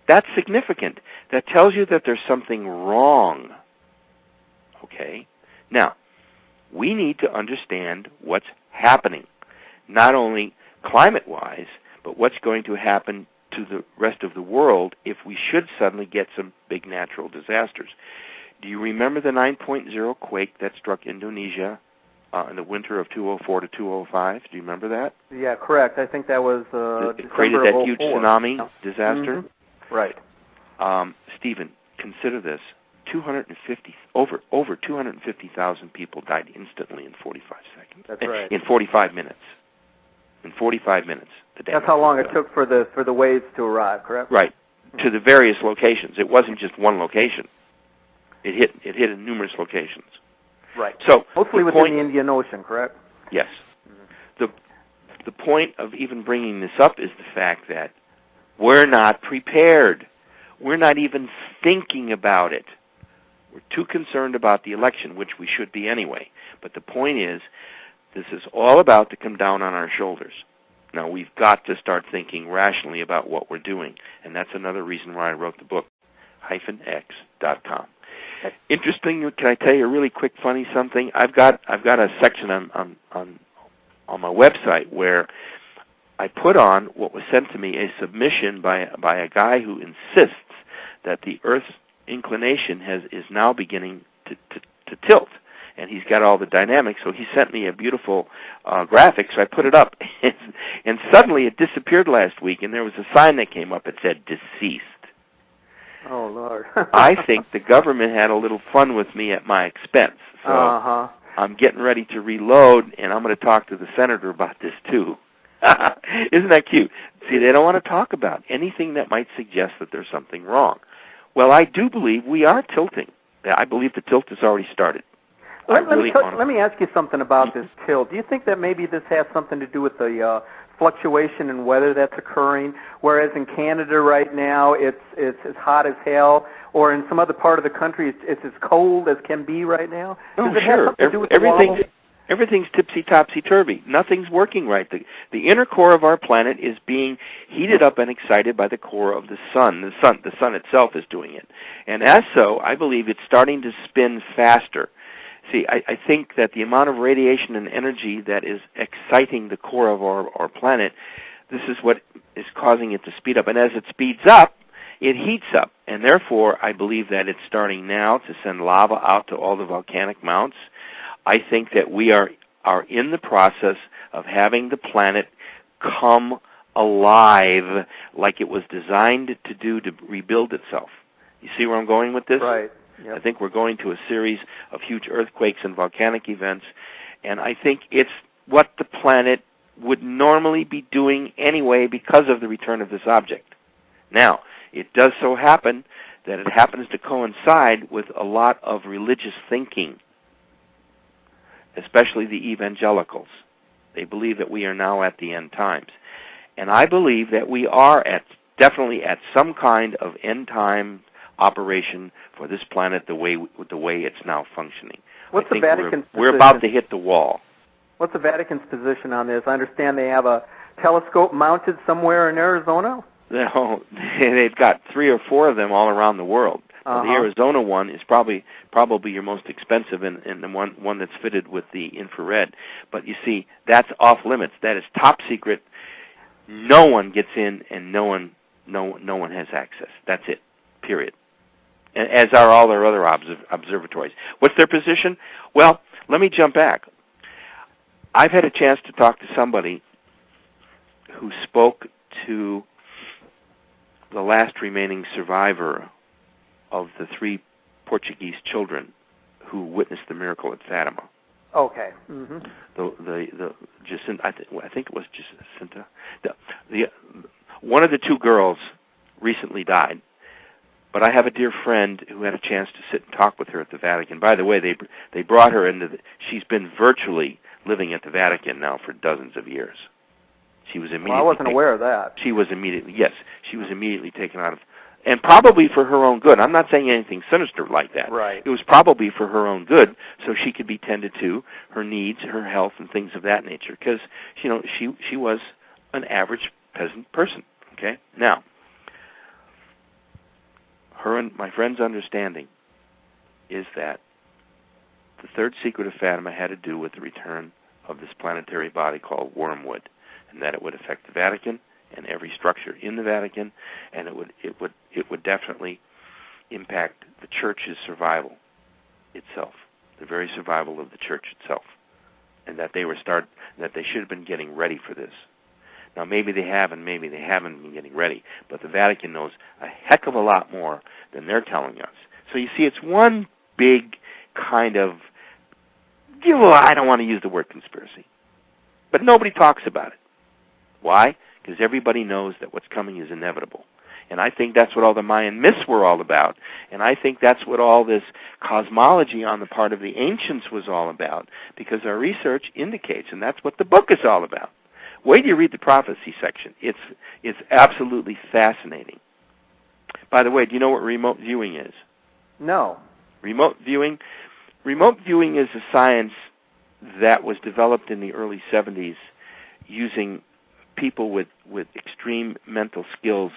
That's significant. That tells you that there's something wrong. Okay? Now, we need to understand what's happening, not only climate-wise, but what's going to happen to the rest of the world if we should suddenly get some big natural disasters. Do you remember the 9.0 quake that struck Indonesia in the winter of 2004 to 2005? Do you remember that? Yeah, correct. I think that was it created that huge tsunami disaster? Mm-hmm. Right. Stephen, consider this. Over 250,000 people died instantly in 45 seconds. That's right. In 45 minutes. In 45 minutes. That's how long it took for the waves to arrive, correct? Right. To the various locations. It wasn't just one location. It hit in numerous locations. Right. So mostly within the Indian Ocean, correct? Yes. Mm-hmm. The point of even bringing this up is the fact that we're not prepared. We're not even thinking about it. We're too concerned about the election, which we should be anyway. But the point is, this is all about to come down on our shoulders. Now, we've got to start thinking rationally about what we're doing, and that's another reason why I wrote the book, -x.com. Interesting, can I tell you a really quick funny something? I've got a section on my website where I put on what was sent to me, a submission by a guy who insists that the Earth's inclination is now beginning to tilt. And he's got all the dynamics, so he sent me a beautiful graphic, so I put it up. And suddenly it disappeared last week, and there was a sign that came up that said, deceased. Oh, Lord. I think the government had a little fun with me at my expense. So I'm getting ready to reload, and I'm going to talk to the senator about this, too. Isn't that cute? See, they don't want to talk about anything that might suggest that there's something wrong. Well, I do believe we are tilting. I believe the tilt has already started. Let me ask you something about this tilt. Do you think that maybe this has something to do with the fluctuation in weather that's occurring, whereas in Canada right now it's as hot as hell, or in some other part of the country it's as cold as can be right now? Oh, sure. Everything's topsy-turvy. Nothing's working right. The inner core of our planet is being heated up and excited by the core of the sun. The sun itself is doing it. And as so, I believe it's starting to spin faster. See, I think that the amount of radiation and energy that is exciting the core of our planet, this is what is causing it to speed up. And as it speeds up, it heats up. And therefore, I believe that it's starting now to send lava out to all the volcanic mounts. I think that we are in the process of having the planet come alive like it was designed to do to rebuild itself. You see where I'm going with this? Right. Yep. I think we're going to a series of huge earthquakes and volcanic events, and I think it's what the planet would normally be doing anyway because of the return of this object. Now, it does so happen that it happens to coincide with a lot of religious thinking, especially the evangelicals. They believe that we are now at the end times. And I believe that we are definitely at some kind of end time operation for this planet the way it's now functioning. What's the Vatican's position? We're about to hit the wall. What's the Vatican's position on this? I understand they have a telescope mounted somewhere in Arizona? No, they've got 3 or 4 of them all around the world. The Arizona one is probably your most expensive, and the one that's fitted with the infrared. But you see, that's off limits. That is top secret. No one gets in, and no one has access. That's it. Period. And as are all their other observatories. What's their position? Well, let me jump back. I've had a chance to talk to somebody who spoke to the last remaining survivor of the 3 Portuguese children who witnessed the miracle at Fatima. Okay. Mm-hmm. The Jacinta, I think it was Jacinta. One of the 2 girls recently died. But I have a dear friend who had a chance to sit and talk with her at the Vatican. By the way, they brought her into she's been virtually living at the Vatican now for dozens of years. She was immediately. Well, I wasn't aware of that. She was immediately taken out of, and probably for her own good. I'm not saying anything sinister like that. Right. It was probably for her own good, so she could be tended to, her needs, her health, and things of that nature. Because she was an average peasant person. Okay, now. Her and my friend's understanding is that the 3rd secret of Fatima had to do with the return of this planetary body called wormwood, and that it would affect the Vatican and every structure in the Vatican, and it would definitely impact the Church's survival itself, the very survival of the Church itself, and that they should have been getting ready for this. Now, maybe they have and maybe they haven't been getting ready, but the Vatican knows a heck of a lot more than they're telling us. So you see, it's one big kind of, I don't want to use the word conspiracy, but nobody talks about it. Why? Because everybody knows that what's coming is inevitable. And I think that's what all the Mayan myths were all about, and I think that's what all this cosmology on the part of the ancients was all about, because our research indicates, and that's what the book is all about. Wait till you read the prophecy section. It's absolutely fascinating. By the way, do you know what remote viewing is? No. Remote viewing is a science that was developed in the early 70s using people with extreme mental skills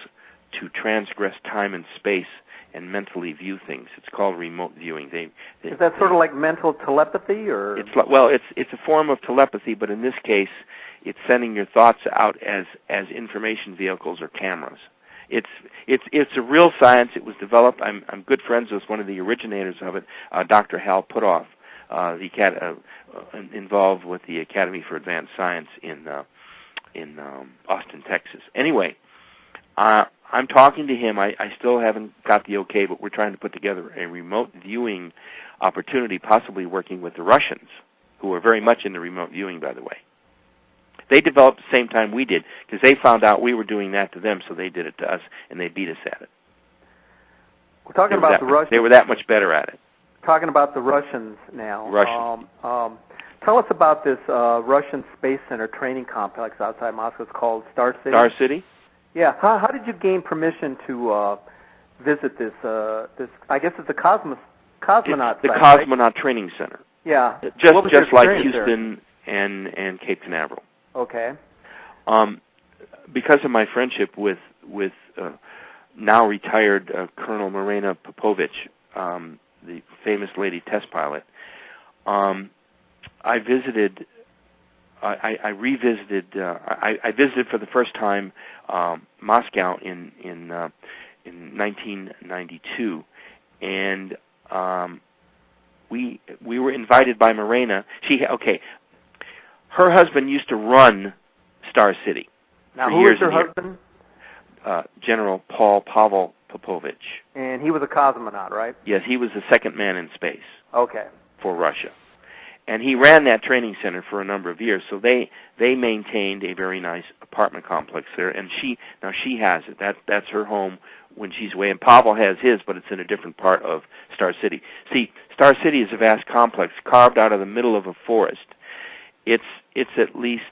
to transgress time and space and mentally view things. It's called remote viewing. Is that sort of like mental telepathy, or? It's a form of telepathy, but in this case, it's sending your thoughts out as information vehicles or cameras. It's a real science. It was developed. I'm good friends with one of the originators of it, Dr. Hal Puthoff, involved with the Academy for Advanced Science in Austin, Texas. Anyway, I'm talking to him. I still haven't got the okay, but we're trying to put together a remote viewing opportunity, possibly working with the Russians, who are very much into remote viewing, by the way. They developed the same time we did, because they found out we were doing that to them, so they did it to us, and they beat us at it. We're talking about the Russians. They were that much better at it. Talking about the Russians now. Russians. Tell us about this Russian Space Center training complex outside Moscow. It's called Star City. Star City? Yeah. How did you gain permission to visit this? I guess it's a cosmonaut it's the site, Cosmonaut right? Training Center. Yeah. Just like Houston and Cape Canaveral. Okay. Because of my friendship with now retired Colonel Marina Popovich, the famous lady test pilot, I visited for the first time Moscow in 1992, and we were invited by Marina. Her husband used to run Star City. Now, for who years is her husband? General Pavel Popovich. And he was a cosmonaut, right? Yes, he was the second man in space. Okay. For Russia. And he ran that training center for a number of years, so they maintained a very nice apartment complex there, and she has it. That's her home when she's away, and Pavel has his, but it's in a different part of Star City. See, Star City is a vast complex carved out of the middle of a forest. It's at least,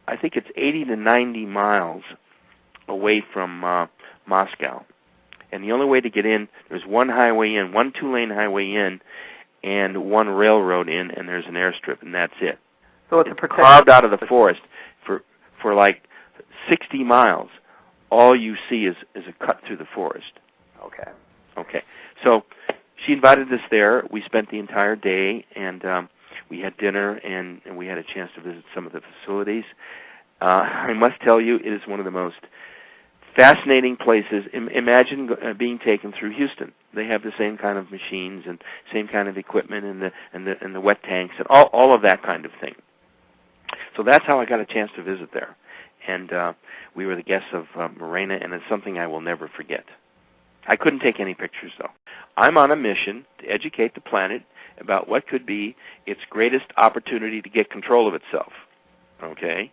I think it's 80 to 90 miles away from Moscow. And the only way to get in, there's one highway in, one 2-lane highway in, and one railroad in, and there's an airstrip, and that's it. So it's carved out of the forest for like 60 miles. All you see is a cut through the forest. Okay. So she invited us there. We spent the entire day, and we had dinner, and we had a chance to visit some of the facilities. I must tell you, it is one of the most fascinating places. Imagine being taken through Houston. They have the same kind of machines and same kind of equipment and the wet tanks and all of that kind of thing. So that's how I got a chance to visit there. And we were the guests of Morena, and it's something I will never forget. I couldn't take any pictures, though. I'm on a mission to educate the planet about what could be its greatest opportunity to get control of itself. Okay?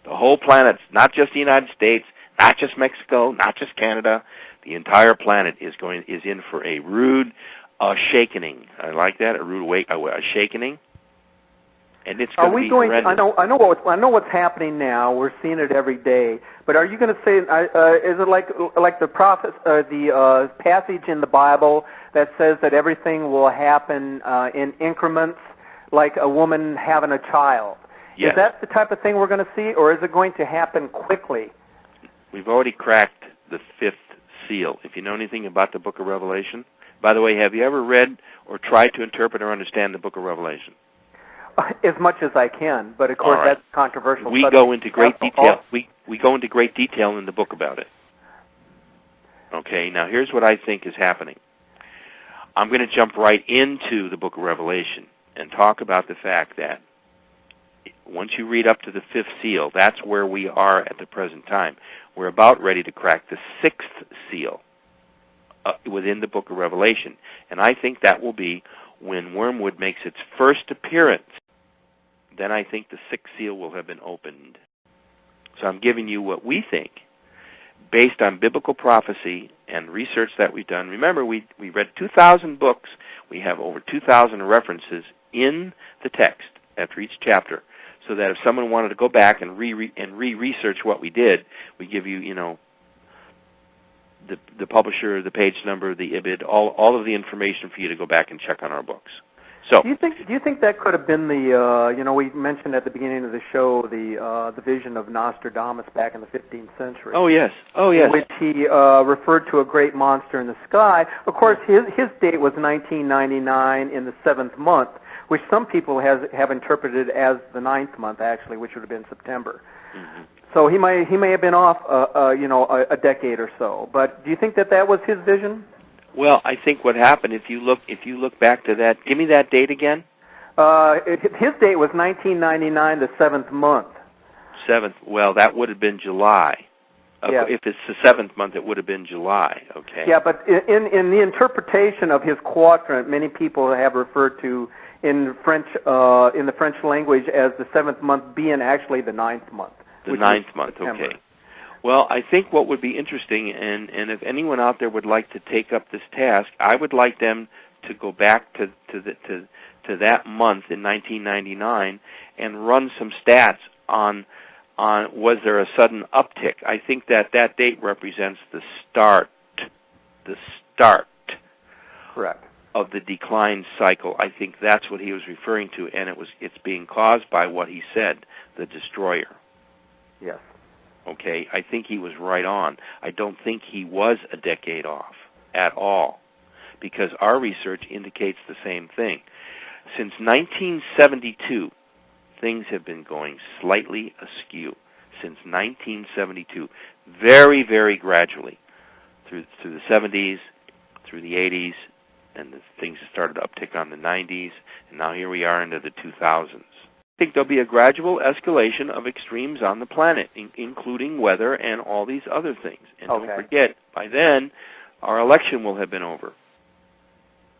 The whole planet, not just the United States, not just Mexico, not just Canada. The entire planet is in for a rude shakening. I like that, a rude shakening. And it's going to be horrendous. I know what's happening now. We're seeing it every day. But are you going to say? Is it like the prophet, the passage in the Bible that says that everything will happen in increments, like a woman having a child? Yes. Is that the type of thing we're going to see, or is it going to happen quickly? We've already cracked the 5th seal. If you know anything about the Book of Revelation, by the way, have you ever read or tried to interpret or understand the Book of Revelation? As much as I can, but of course that's controversial. We go into great detail. We go into great detail in the book about it. Okay, now here's what I think is happening. I'm going to jump right into the Book of Revelation and talk about the fact that once you read up to the 5th seal, that's where we are at the present time. We're about ready to crack the 6th seal within the Book of Revelation. And I think that will be when Wormwood makes its first appearance. Then I think the 6th seal will have been opened. So I'm giving you what we think, based on biblical prophecy and research that we've done. Remember, we read 2,000 books. We have over 2,000 references in the text after each chapter, so that if someone wanted to go back and re-research what we did, we give you, the publisher, the page number, the IBID, all of the information for you to go back and check on our books. So, do you think that could have been the we mentioned at the beginning of the show the vision of Nostradamus back in the 15th century? oh yes, in which he referred to a great monster in the sky. Of course, his date was 1999 in the 7th month, which some people have interpreted as the 9th month actually, which would have been September. Mm-hmm. So he may have been off a decade or so. But do you think that was his vision? Well, I think what happened, if you look back to that, give me that date again. His date was 1999, the 7th month. 7th. Well, that would have been July. Yeah. If it's the 7th month, it would have been July. Okay. Yeah, but in the interpretation of his quadrant, many people have referred to in the French language as the 7th month being actually the 9th month. The 9th month. September. Okay. Well, I think what would be interesting, and if anyone out there would like to take up this task, I would like them to go back to that month in 1999 and run some stats on was there a sudden uptick. I think that date represents the start correct of the decline cycle. I think that's what he was referring to, and it's being caused by what he said, the destroyer. Yes. Okay, I think he was right on. I don't think he was a decade off at all, because our research indicates the same thing. Since 1972, things have been going slightly askew. Since 1972, very, very gradually, through the 70s, through the 80s, and things started to uptick on the 90s, and now here we are into the 2000s. I think there'll be a gradual escalation of extremes on the planet, including weather and all these other things. And Don't forget, by then, our election will have been over.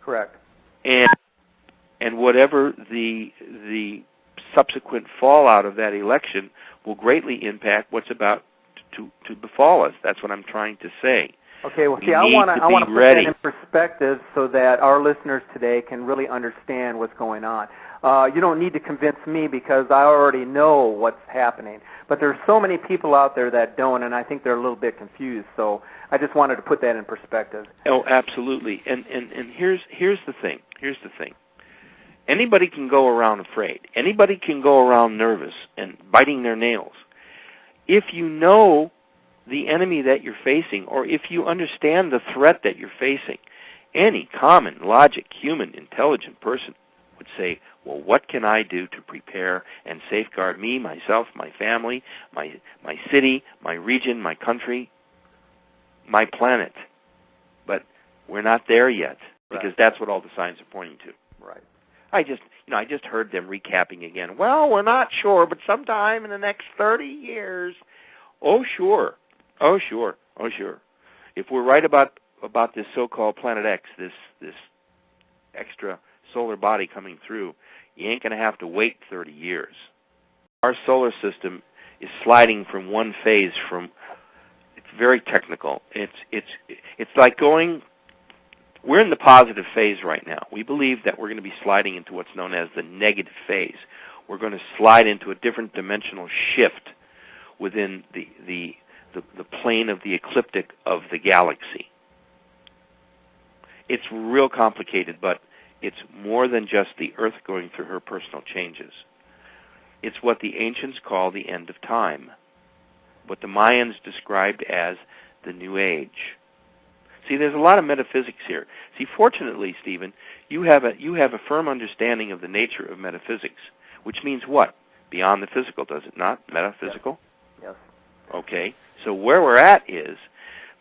Correct. And whatever the subsequent fallout of that election will greatly impact what's about to befall us. That's what I'm trying to say. Okay, well, see, I want to put that in perspective so that our listeners today can really understand what's going on. You don't need to convince me because I already know what's happening. But there's so many people out there that don't, and I think they're a little bit confused. So I just wanted to put that in perspective. Oh, absolutely. And here's the thing. Anybody can go around afraid. Anybody can go around nervous and biting their nails. If you know the enemy that you're facing, or if you understand the threat that you're facing, any common, logic, human, intelligent person would say, well, what can I do to prepare and safeguard me, myself, my family, my city, my region, my country, my planet? But we're not there yet, because that's what all the signs are pointing to. Right. I just heard them recapping again. Well, we're not sure, but sometime in the next 30 years. Oh, sure. Oh, sure. Oh, sure. If we're right about this so-called Planet X, this extra solar body coming through, you ain't going to have to wait 30 years. Our solar system is sliding from one phase it's very technical. It's like we're in the positive phase right now. We believe that we're going to be sliding into what's known as the negative phase. We're going to slide into a different dimensional shift within the plane of the ecliptic of the galaxy. It's real complicated, but it's more than just the Earth going through her personal changes. It's what the ancients call the end of time, what the Mayans described as the New Age. See, there's a lot of metaphysics here. See, fortunately, Stephen, you have a firm understanding of the nature of metaphysics, which means what? Beyond the physical, does it not? Metaphysical? Yes. Okay. So where we're at is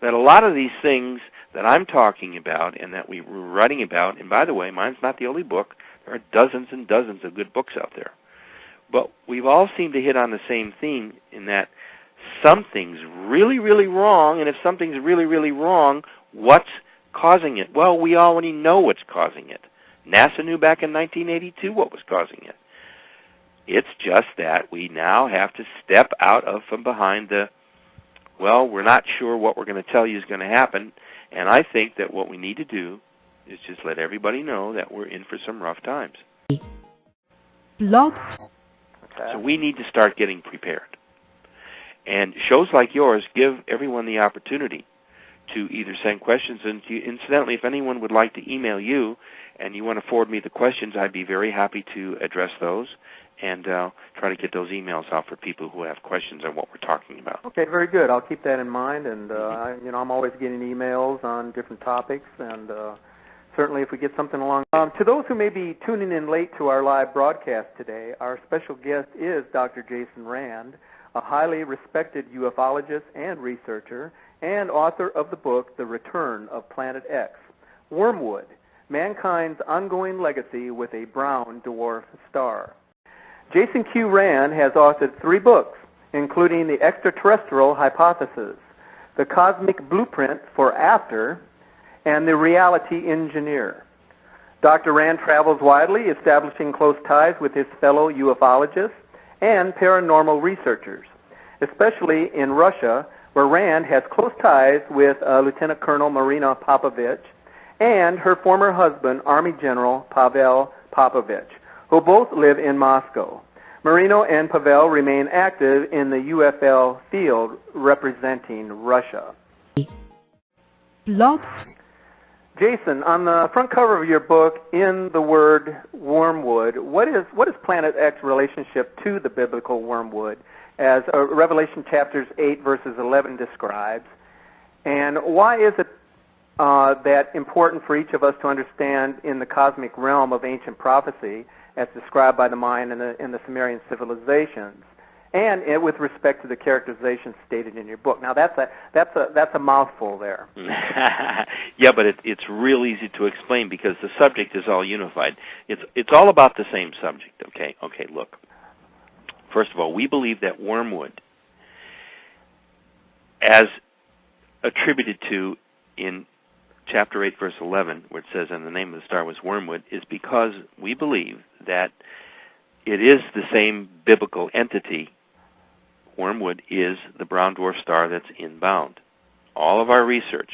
that a lot of these things that I'm talking about and that we were writing about, and by the way, mine's not the only book. There are dozens and dozens of good books out there. But we've all seemed to hit on the same theme in that something's really, really wrong, and if something's really, really wrong, what's causing it? Well, we already know what's causing it. NASA knew back in 1982 what was causing it. It's just that we now have to step out from behind we're not sure what we're going to tell you is going to happen, and I think that what we need to do is just let everybody know that we're in for some rough times. Blog. So we need to start getting prepared. And shows like yours give everyone the opportunity to either send questions, and incidentally, if anyone would like to email you and you want to forward me the questions, I'd be very happy to address those and try to get those emails out for people who have questions on what we're talking about. Okay, very good. I'll keep that in mind, and I'm always getting emails on different topics, and certainly if we get something along. To those who may be tuning in late to our live broadcast today, our special guest is Dr. Jason Rand, a highly respected ufologist and researcher, and author of the book, The Return of Planet X, Wormwood, Mankind's Ongoing Legacy with a Brown Dwarf Star. Jason Q. Rand has authored 3 books, including The Extraterrestrial Hypothesis, The Cosmic Blueprint for After, and The Reality Engineer. Dr. Rand travels widely, establishing close ties with his fellow ufologists and paranormal researchers, especially in Russia, where Rand has close ties with Lieutenant Colonel Marina Popovich and her former husband, Army General Pavel Popovich, who both live in Moscow. Marino and Pavel remain active in the UFL field representing Russia. Blog. Jason, on the front cover of your book, in the word wormwood, what is Planet X relationship to the biblical wormwood, as Revelation chapters 8 verses 11 describes, and why is it that important for each of us to understand in the cosmic realm of ancient prophecy, as described by the Mayan and the Sumerian civilizations, and with respect to the characterization stated in your book? Now that's a mouthful there. Yeah, but it's real easy to explain because the subject is all unified. It's all about the same subject. Okay. Look. First of all, we believe that wormwood, as attributed to in chapter 8, verse 11, where it says, and the name of the star was wormwood, is because we believe that it is the same biblical entity. Wormwood is the brown dwarf star that's inbound. All of our research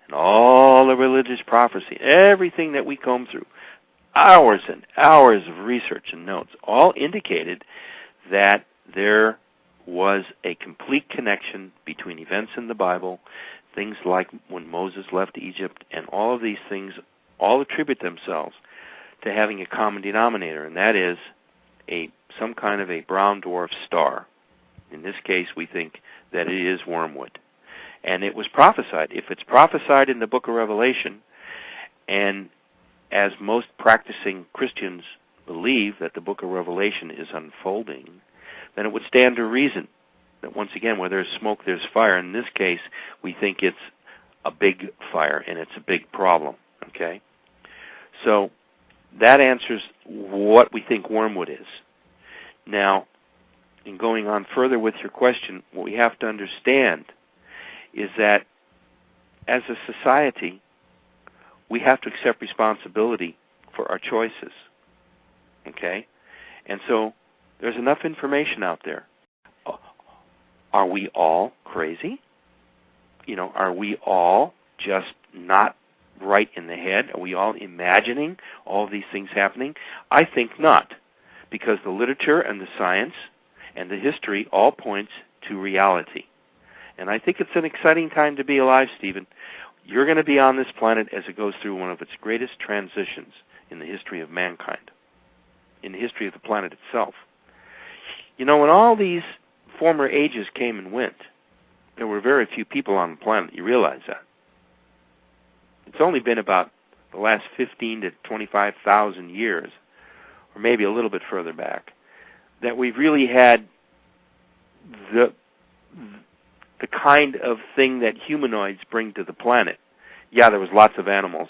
and all the religious prophecy, everything that we comb through, hours and hours of research and notes, all indicated that there was a complete connection between events in the Bible, things like when Moses left Egypt, and all of these things all attribute themselves to having a common denominator, and that is some kind of a brown dwarf star. In this case, we think that it is wormwood. And it was prophesied. If it's prophesied in the book of Revelation, and as most practicing Christians believe that the book of Revelation is unfolding, then it would stand to reason that once again, where there's smoke, there's fire. In this case, we think it's a big fire, and it's a big problem, okay? So that answers what we think wormwood is. Now, in going on further with your question, what we have to understand is that as a society, we have to accept responsibility for our choices, okay? And so there's enough information out there. Are we all crazy? Are we all just not right in the head? Are we all imagining all of these things happening? I think not, because the literature and the science and the history all points to reality. And I think it's an exciting time to be alive, Stephen. You're going to be on this planet as it goes through one of its greatest transitions in the history of mankind, in the history of the planet itself. When all these former ages came and went, there were very few people on the planet. You realize that. It's only been about the last 15 to 25,000 years, or maybe a little bit further back, that we've really had the kind of thing that humanoids bring to the planet. Yeah, there was lots of animals,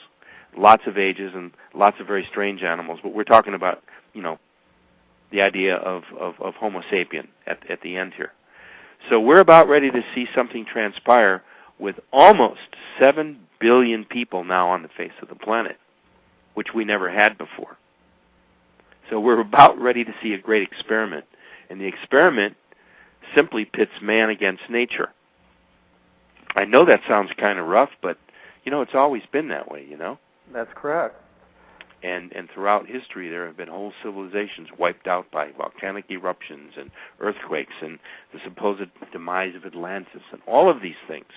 lots of ages, and lots of very strange animals, but we're talking about, the idea of Homo sapien at the end here. So we're about ready to see something transpire with almost 7 billion people now on the face of the planet, which we never had before. So we're about ready to see a great experiment. And the experiment simply pits man against nature. I know that sounds kind of rough, but, it's always been that way, That's correct. And throughout history, there have been whole civilizations wiped out by volcanic eruptions and earthquakes and the supposed demise of Atlantis and all of these things.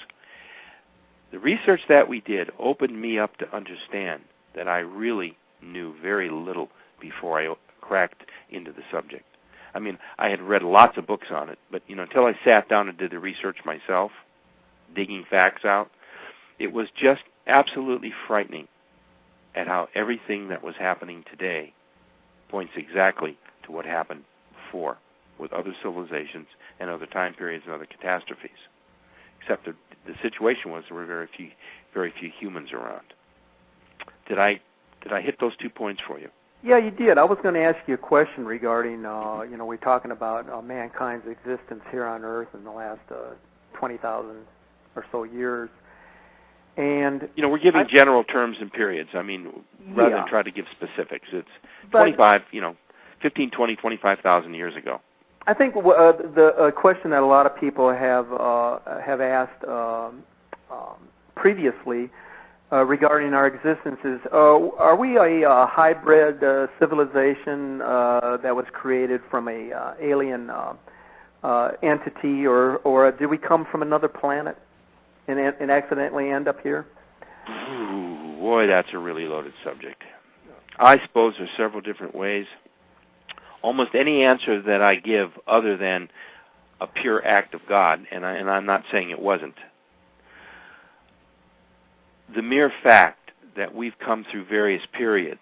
The research that we did opened me up to understand that I really knew very little before I cracked into the subject. I mean, I had read lots of books on it, but until I sat down and did the research myself, digging facts out, it was just absolutely frightening at how everything that was happening today points exactly to what happened before with other civilizations and other time periods and other catastrophes. Except the situation was there were very few humans around. Did I hit those 2 points for you? Yeah, you did. I was going to ask you a question regarding, we're talking about mankind's existence here on Earth in the last 20,000 or so years. And we're giving general terms and periods. I mean, rather than try to give specifics. It's 15, 20, 25,000 years ago. I think the question that a lot of people have asked previously regarding our existence is, are we a hybrid civilization that was created from a alien entity, or did we come from another planet and accidentally end up here? Ooh, boy, that's a really loaded subject. I suppose there's several different ways. Almost any answer that I give other than a pure act of God, and I'm not saying it wasn't, the mere fact that we've come through various periods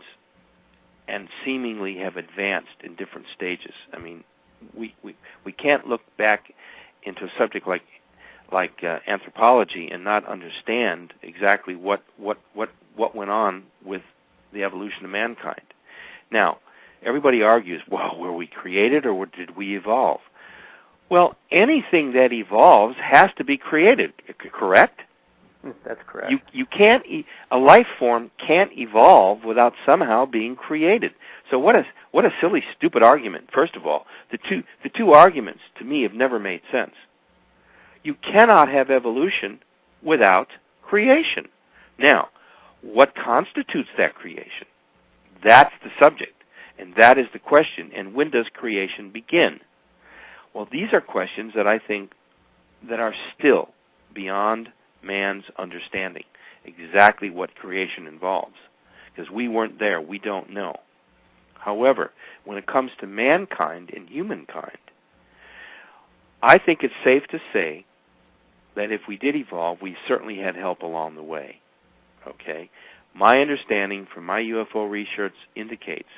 and seemingly have advanced in different stages. I mean, we can't look back into a subject like anthropology and not understand exactly what went on with the evolution of mankind. Now, everybody argues, well, were we created or did we evolve? Well, anything that evolves has to be created, correct? That's correct. You can't a life form can't evolve without somehow being created. So what a silly, stupid argument. First of all, the two arguments to me have never made sense. You cannot have evolution without creation. Now, what constitutes that creation? That's the subject, and that is the question. And when does creation begin? Well, these are questions that I think that are still beyond man's understanding, exactly what creation involves, because we weren't there, we don't know. However, when it comes to mankind and humankind, I think it's safe to say that if we did evolve, we certainly had help along the way. Okay? My understanding from my UFO research indicates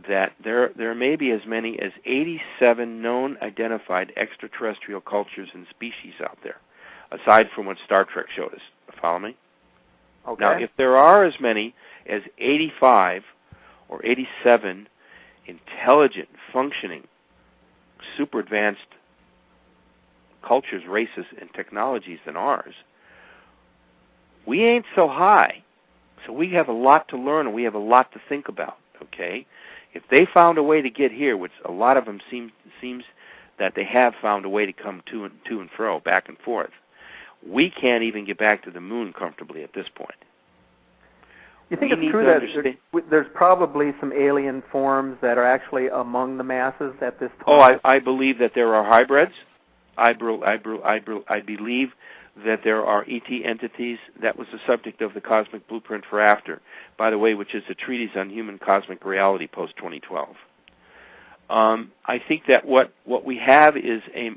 that there may be as many as 87 known identified extraterrestrial cultures and species out there, aside from what Star Trek showed us. Follow me? Okay. Now, if there are as many as 85 or 87 intelligent, functioning, super advanced cultures, races, and technologies than ours, we ain't so high. So we have a lot to learn and we have a lot to think about, okay? If they found a way to get here, which a lot of them seems that they have found a way to come to and fro, back and forth, we can't even get back to the moon comfortably at this point. You think it's true that there's probably some alien forms that are actually among the masses at this time? Oh, I believe that there are hybrids. I believe that there are ET entities. That was the subject of the Cosmic Blueprint for After, by the way, which is a treatise on human cosmic reality post-2012. I think that what we have is a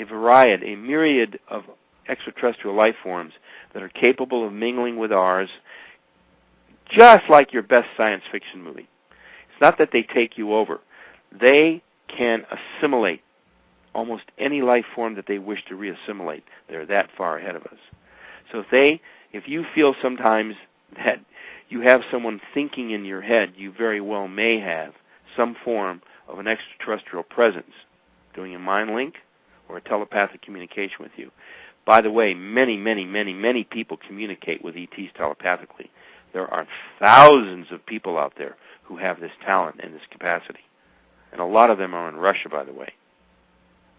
variety, a myriad of extraterrestrial life forms that are capable of mingling with ours, just like your best science fiction movie. It's not that they take you over. They can assimilate almost any life form that they wish to reassimilate. They're that far ahead of us. So if you feel sometimes that you have someone thinking in your head, you very well may have some form of an extraterrestrial presence doing a mind link or a telepathic communication with you. By the way, many people communicate with ETs telepathically. There are thousands of people out there who have this talent and this capacity. And a lot of them are in Russia, by the way.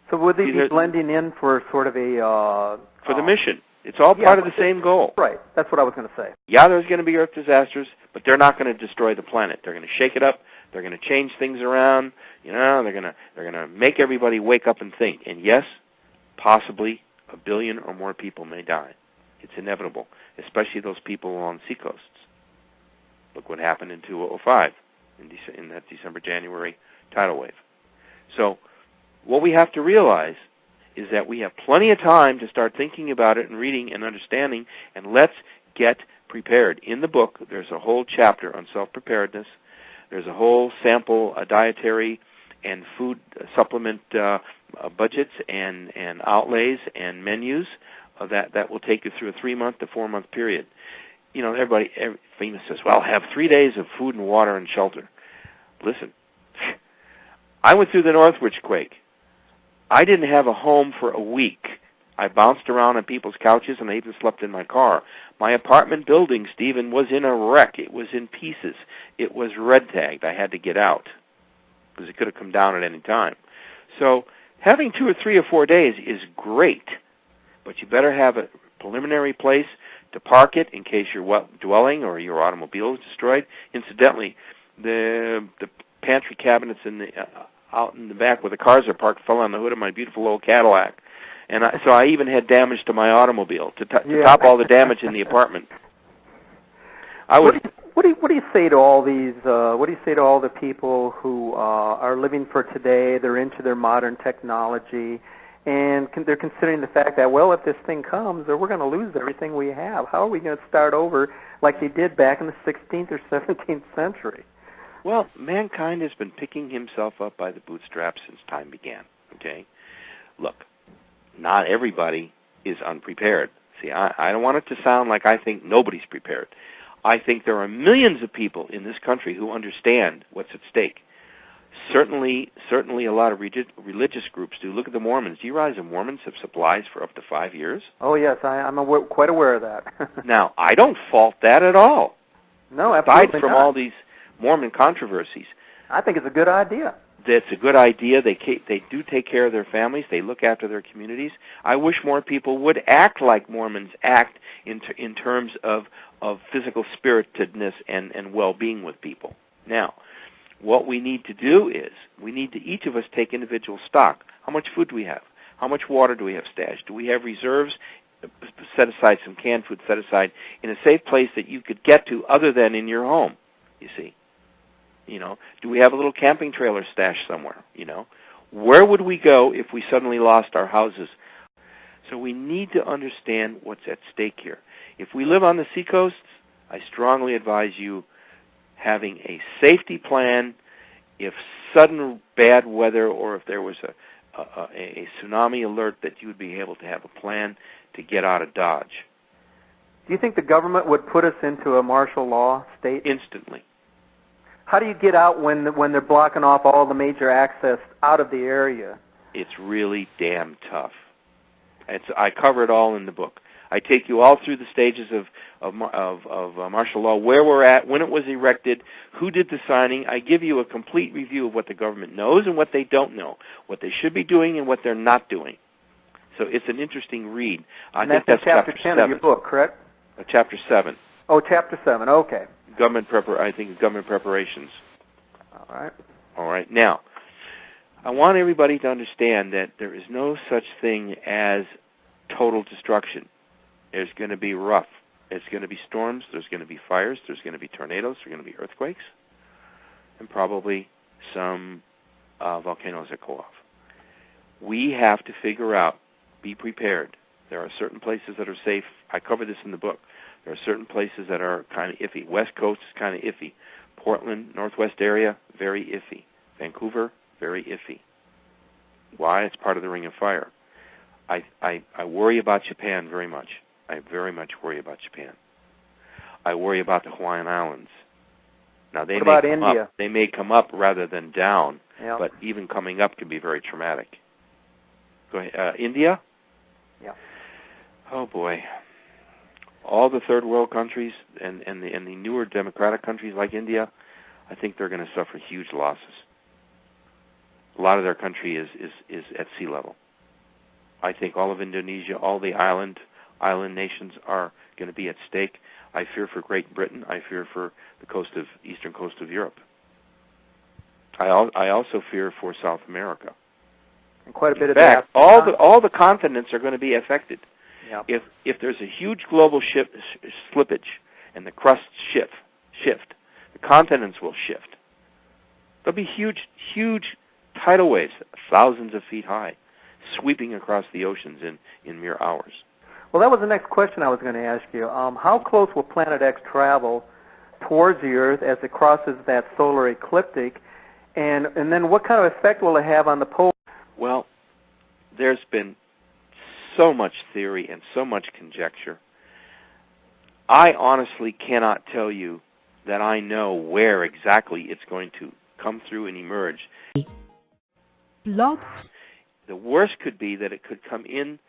So would they be blending in for sort of a... for the mission. It's all part of the same goal. Right. That's what I was going to say. Yeah, there's going to be Earth disasters, but they're not going to destroy the planet. They're going to shake it up. They're going to change things around. They're going to make everybody wake up and think. And yes, possibly 1 billion or more people may die. It's inevitable, especially those people along the seacoasts. Look what happened in 2005 in that December-January tidal wave. So what we have to realize is that we have plenty of time to start thinking about it and reading and understanding, and let's get prepared. In the book, there's a whole chapter on self-preparedness. There's a whole sample dietary and food supplement budgets and outlays and menus that will take you through a 3-month to 4-month period. You know, everybody famous says, well, have 3 days of food and water and shelter. Listen, I went through the Northridge quake. I didn't have a home for a week. I bounced around on people's couches, and I even slept in my car. My apartment building, Stephen, was in a wreck. It was in pieces. It was red-tagged. I had to get out because it could have come down at any time. So having 2 or 3 or 4 days is great, but you better have a preliminary place to park it in case your dwelling or your automobile is destroyed. Incidentally, the pantry cabinets out in the back where the cars are parked fell on the hood of my beautiful old Cadillac. And so I even had damage to my automobile to top all the damage in the apartment. What do you say to all these? What do you say to all the people who are living for today? They're into their modern technology, and they're considering the fact that, well, if this thing comes, we're going to lose everything we have. How are we going to start over like they did back in the 16th or 17th century? Well, mankind has been picking himself up by the bootstraps since time began. Okay, look. Not everybody is unprepared. See, I don't want it to sound like I think nobody's prepared. I think there are millions of people in this country who understand what's at stake. Certainly a lot of religious groups do. Look at the Mormons. Do you realize the Mormons have supplies for up to 5 years? Oh, yes, I'm quite aware of that. Now, I don't fault that at all. No, absolutely aside from not. all these Mormon controversies. I think it's a good idea. That's a good idea. They do take care of their families. They look after their communities. I wish more people would act like Mormons act in terms of physical spiritedness and well-being with people. Now, what we need to do is we need to each of us take individual stock. How much food do we have? How much water do we have stashed? Do we have reserves? Set aside some canned food, set aside in a safe place that you could get to other than in your home, you see. You know, do we have a little camping trailer stashed somewhere? You know, where would we go if we suddenly lost our houses? So we need to understand what's at stake here. If we live on the seacoasts, I strongly advise you having a safety plan. If sudden bad weather or if there was a tsunami alert, that you would be able to have a plan to get out of Dodge. Do you think the government would put us into a martial law state? Instantly. How do you get out when they're blocking off all the major access out of the area? It's really damn tough. I cover it all in the book. I take you all through the stages of martial law, where we're at, when it was erected, who did the signing. I give you a complete review of what the government knows and what they don't know, what they should be doing and what they're not doing. So it's an interesting read. I think that's chapter 10 of your book, correct? Chapter 7. Oh, chapter 7. Okay. Government preparations. All right. Now, I want everybody to understand that there is no such thing as total destruction. There's going to be rough. There's going to be storms. There's going to be fires. There's going to be tornadoes. There's going to be earthquakes, and probably some volcanoes that go off. We have to figure out, be prepared. There are certain places that are safe. I cover this in the book. There are certain places that are kind of iffy. West Coast is kind of iffy. Portland, Northwest area, very iffy. Vancouver, very iffy. Why? It's part of the Ring of Fire. I worry about Japan very much. I very much worry about Japan. I worry about the Hawaiian Islands. Now, they what about India? They may come up rather than down, yeah. But even coming up can be very traumatic. Go ahead. India? Yeah. Oh, boy. All the third world countries and the newer democratic countries like India, I think they're going to suffer huge losses. A lot of their country is at sea level. I think all of Indonesia, all the island nations are going to be at stake. I fear for Great Britain. I fear for the eastern coast of Europe. I also fear for South America. And quite a bit In of fact, that. all the continents are going to be affected. Yep. If there's a huge global slippage and the crusts shift, the continents will shift. There'll be huge tidal waves, thousands of feet high, sweeping across the oceans in mere hours. Well, that was the next question I was going to ask you. How close will Planet X travel towards the Earth as it crosses that solar ecliptic, and then what kind of effect will it have on the pole? Well, there's been so much theory and so much conjecture. I honestly cannot tell you that I know where exactly it's going to come through and emerge. Blog. The worst could be that it could come in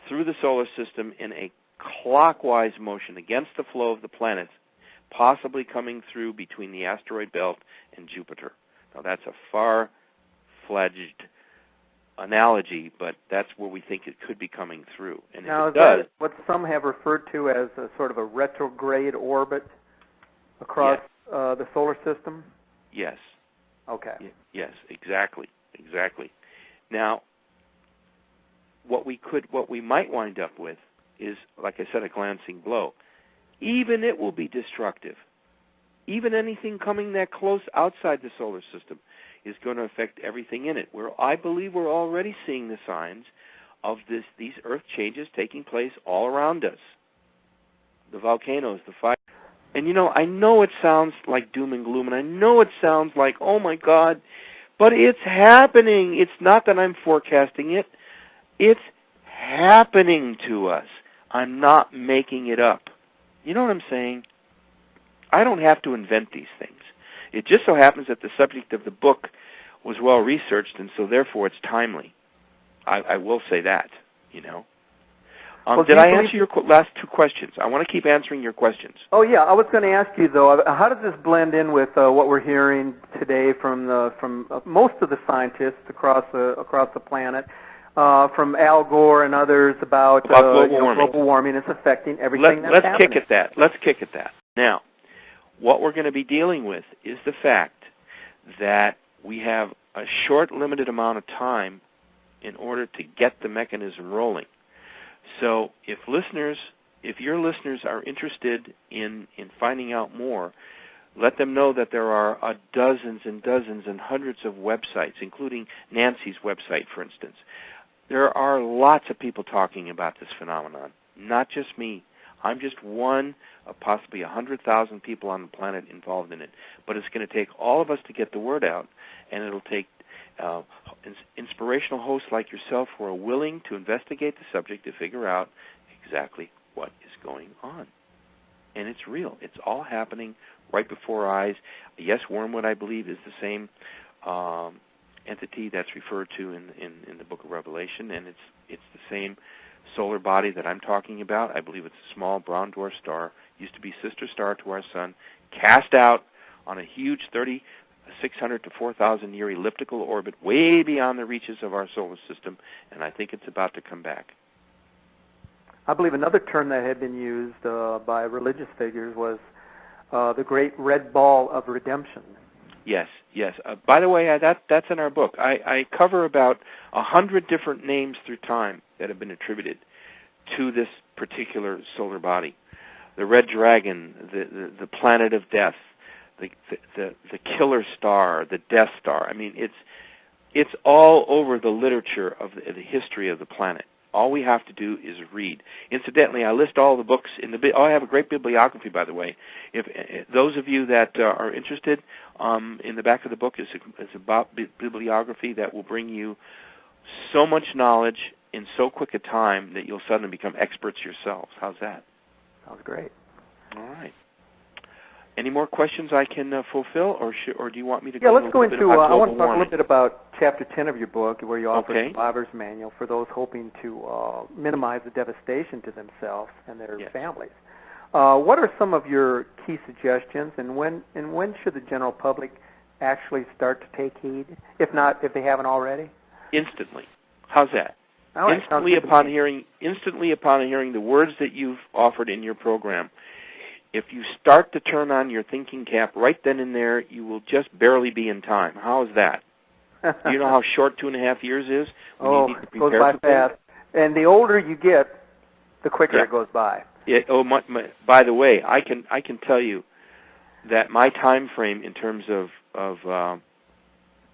through the solar system in a clockwise motion against the flow of the planets, possibly coming through between the asteroid belt and Jupiter. Now, that's a far-fledged analogy, but that's where we think it could be coming through. And now, if it does, that what some have referred to as a sort of a retrograde orbit across the solar system? Yes. Okay. Yes, exactly. Now, what we might wind up with is, like I said, a glancing blow. Even it will be destructive. Even anything coming that close outside the solar system is going to affect everything in it. I believe we're already seeing the signs of these Earth changes taking place all around us. The volcanoes, the fire. And I know it sounds like doom and gloom, and I know it sounds like, oh my God, but it's happening. It's not that I'm forecasting it. It's happening to us. I'm not making it up. You know what I'm saying? I don't have to invent these things. It just so happens that the subject of the book was well researched, and so therefore it's timely. I will say that, Well, did I answer your last two questions? I want to keep answering your questions. Oh, yeah. I was going to ask you, though, how does this blend in with what we're hearing today from most of the scientists across the planet, from Al Gore and others about global warming? It's affecting everything that's happening. Let's kick at that. Now, what we're going to be dealing with is the fact that we have a short, limited amount of time in order to get the mechanism rolling. So if your listeners are interested in finding out more, let them know that there are dozens and dozens and hundreds of websites, including Nancy's website, for instance. There are lots of people talking about this phenomenon, not just me. I'm just one of possibly 100,000 people on the planet involved in it. But it's going to take all of us to get the word out, and it'll take inspirational hosts like yourself who are willing to investigate the subject to figure out exactly what is going on. And it's real. It's all happening right before our eyes. Yes, Wormwood, I believe, is the same entity that's referred to in the Book of Revelation, and it's the same solar body that I'm talking about. I believe it's a small brown dwarf star, used to be sister star to our sun, cast out on a huge 3,600 to 4,000 year elliptical orbit way beyond the reaches of our solar system, and I think it's about to come back. I believe another term that had been used by religious figures was the great red ball of redemption. Yes. By the way, that's in our book. I cover about 100 different names through time that have been attributed to this particular solar body. The red dragon, the planet of death, the killer star, the Death Star. I mean, it's all over the literature of the history of the planet. All we have to do is read. Incidentally, I list all the books in the. I have a great bibliography, by the way. If those of you that are interested, in the back of the book is about bibliography that will bring you so much knowledge in so quick a time that you'll suddenly become experts yourselves. How's that? Sounds great. All right. Any more questions I can fulfill, or do you want me to go? Yeah, let's go into. I want to talk a little bit about Chapter 10 of your book, where you offer a survivor's manual for those hoping to minimize the devastation to themselves and their families. What are some of your key suggestions, and when should the general public actually start to take heed, if they haven't already? Instantly. How's that? All right, instantly upon hearing the words that you've offered in your program. If you start to turn on your thinking cap right then and there, you will just barely be in time. How is that? Do you know how short 2.5 years is? It goes by fast. And the older you get, the quicker it goes by. By the way, I can tell you that my time frame in terms of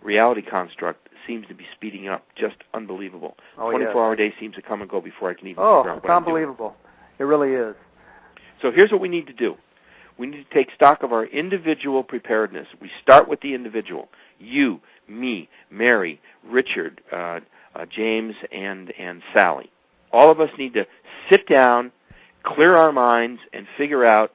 reality construct seems to be speeding up, just unbelievable. 24-hour day seems to come and go before I can even figure out what it's unbelievable. It really is. So here's what we need to do. We need to take stock of our individual preparedness. We start with the individual. You, me, Mary, Richard, James, and Sally. All of us need to sit down, clear our minds, and figure out,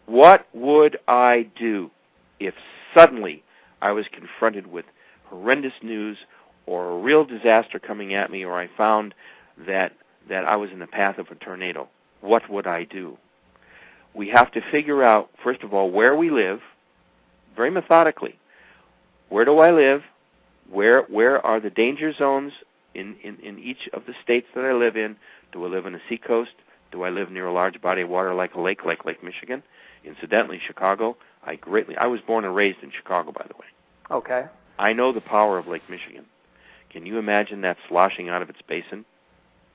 what would I do if suddenly I was confronted with horrendous news or a real disaster coming at me, or I found that I was in the path of a tornado? What would I do? We have to figure out, first of all, where we live, very methodically. Where do I live? Where are the danger zones in each of the states that I live in? Do I live on a seacoast? Do I live near a large body of water like a lake, like Lake Michigan? Incidentally, Chicago, I was born and raised in Chicago, by the way. Okay. I know the power of Lake Michigan. Can you imagine that sloshing out of its basin,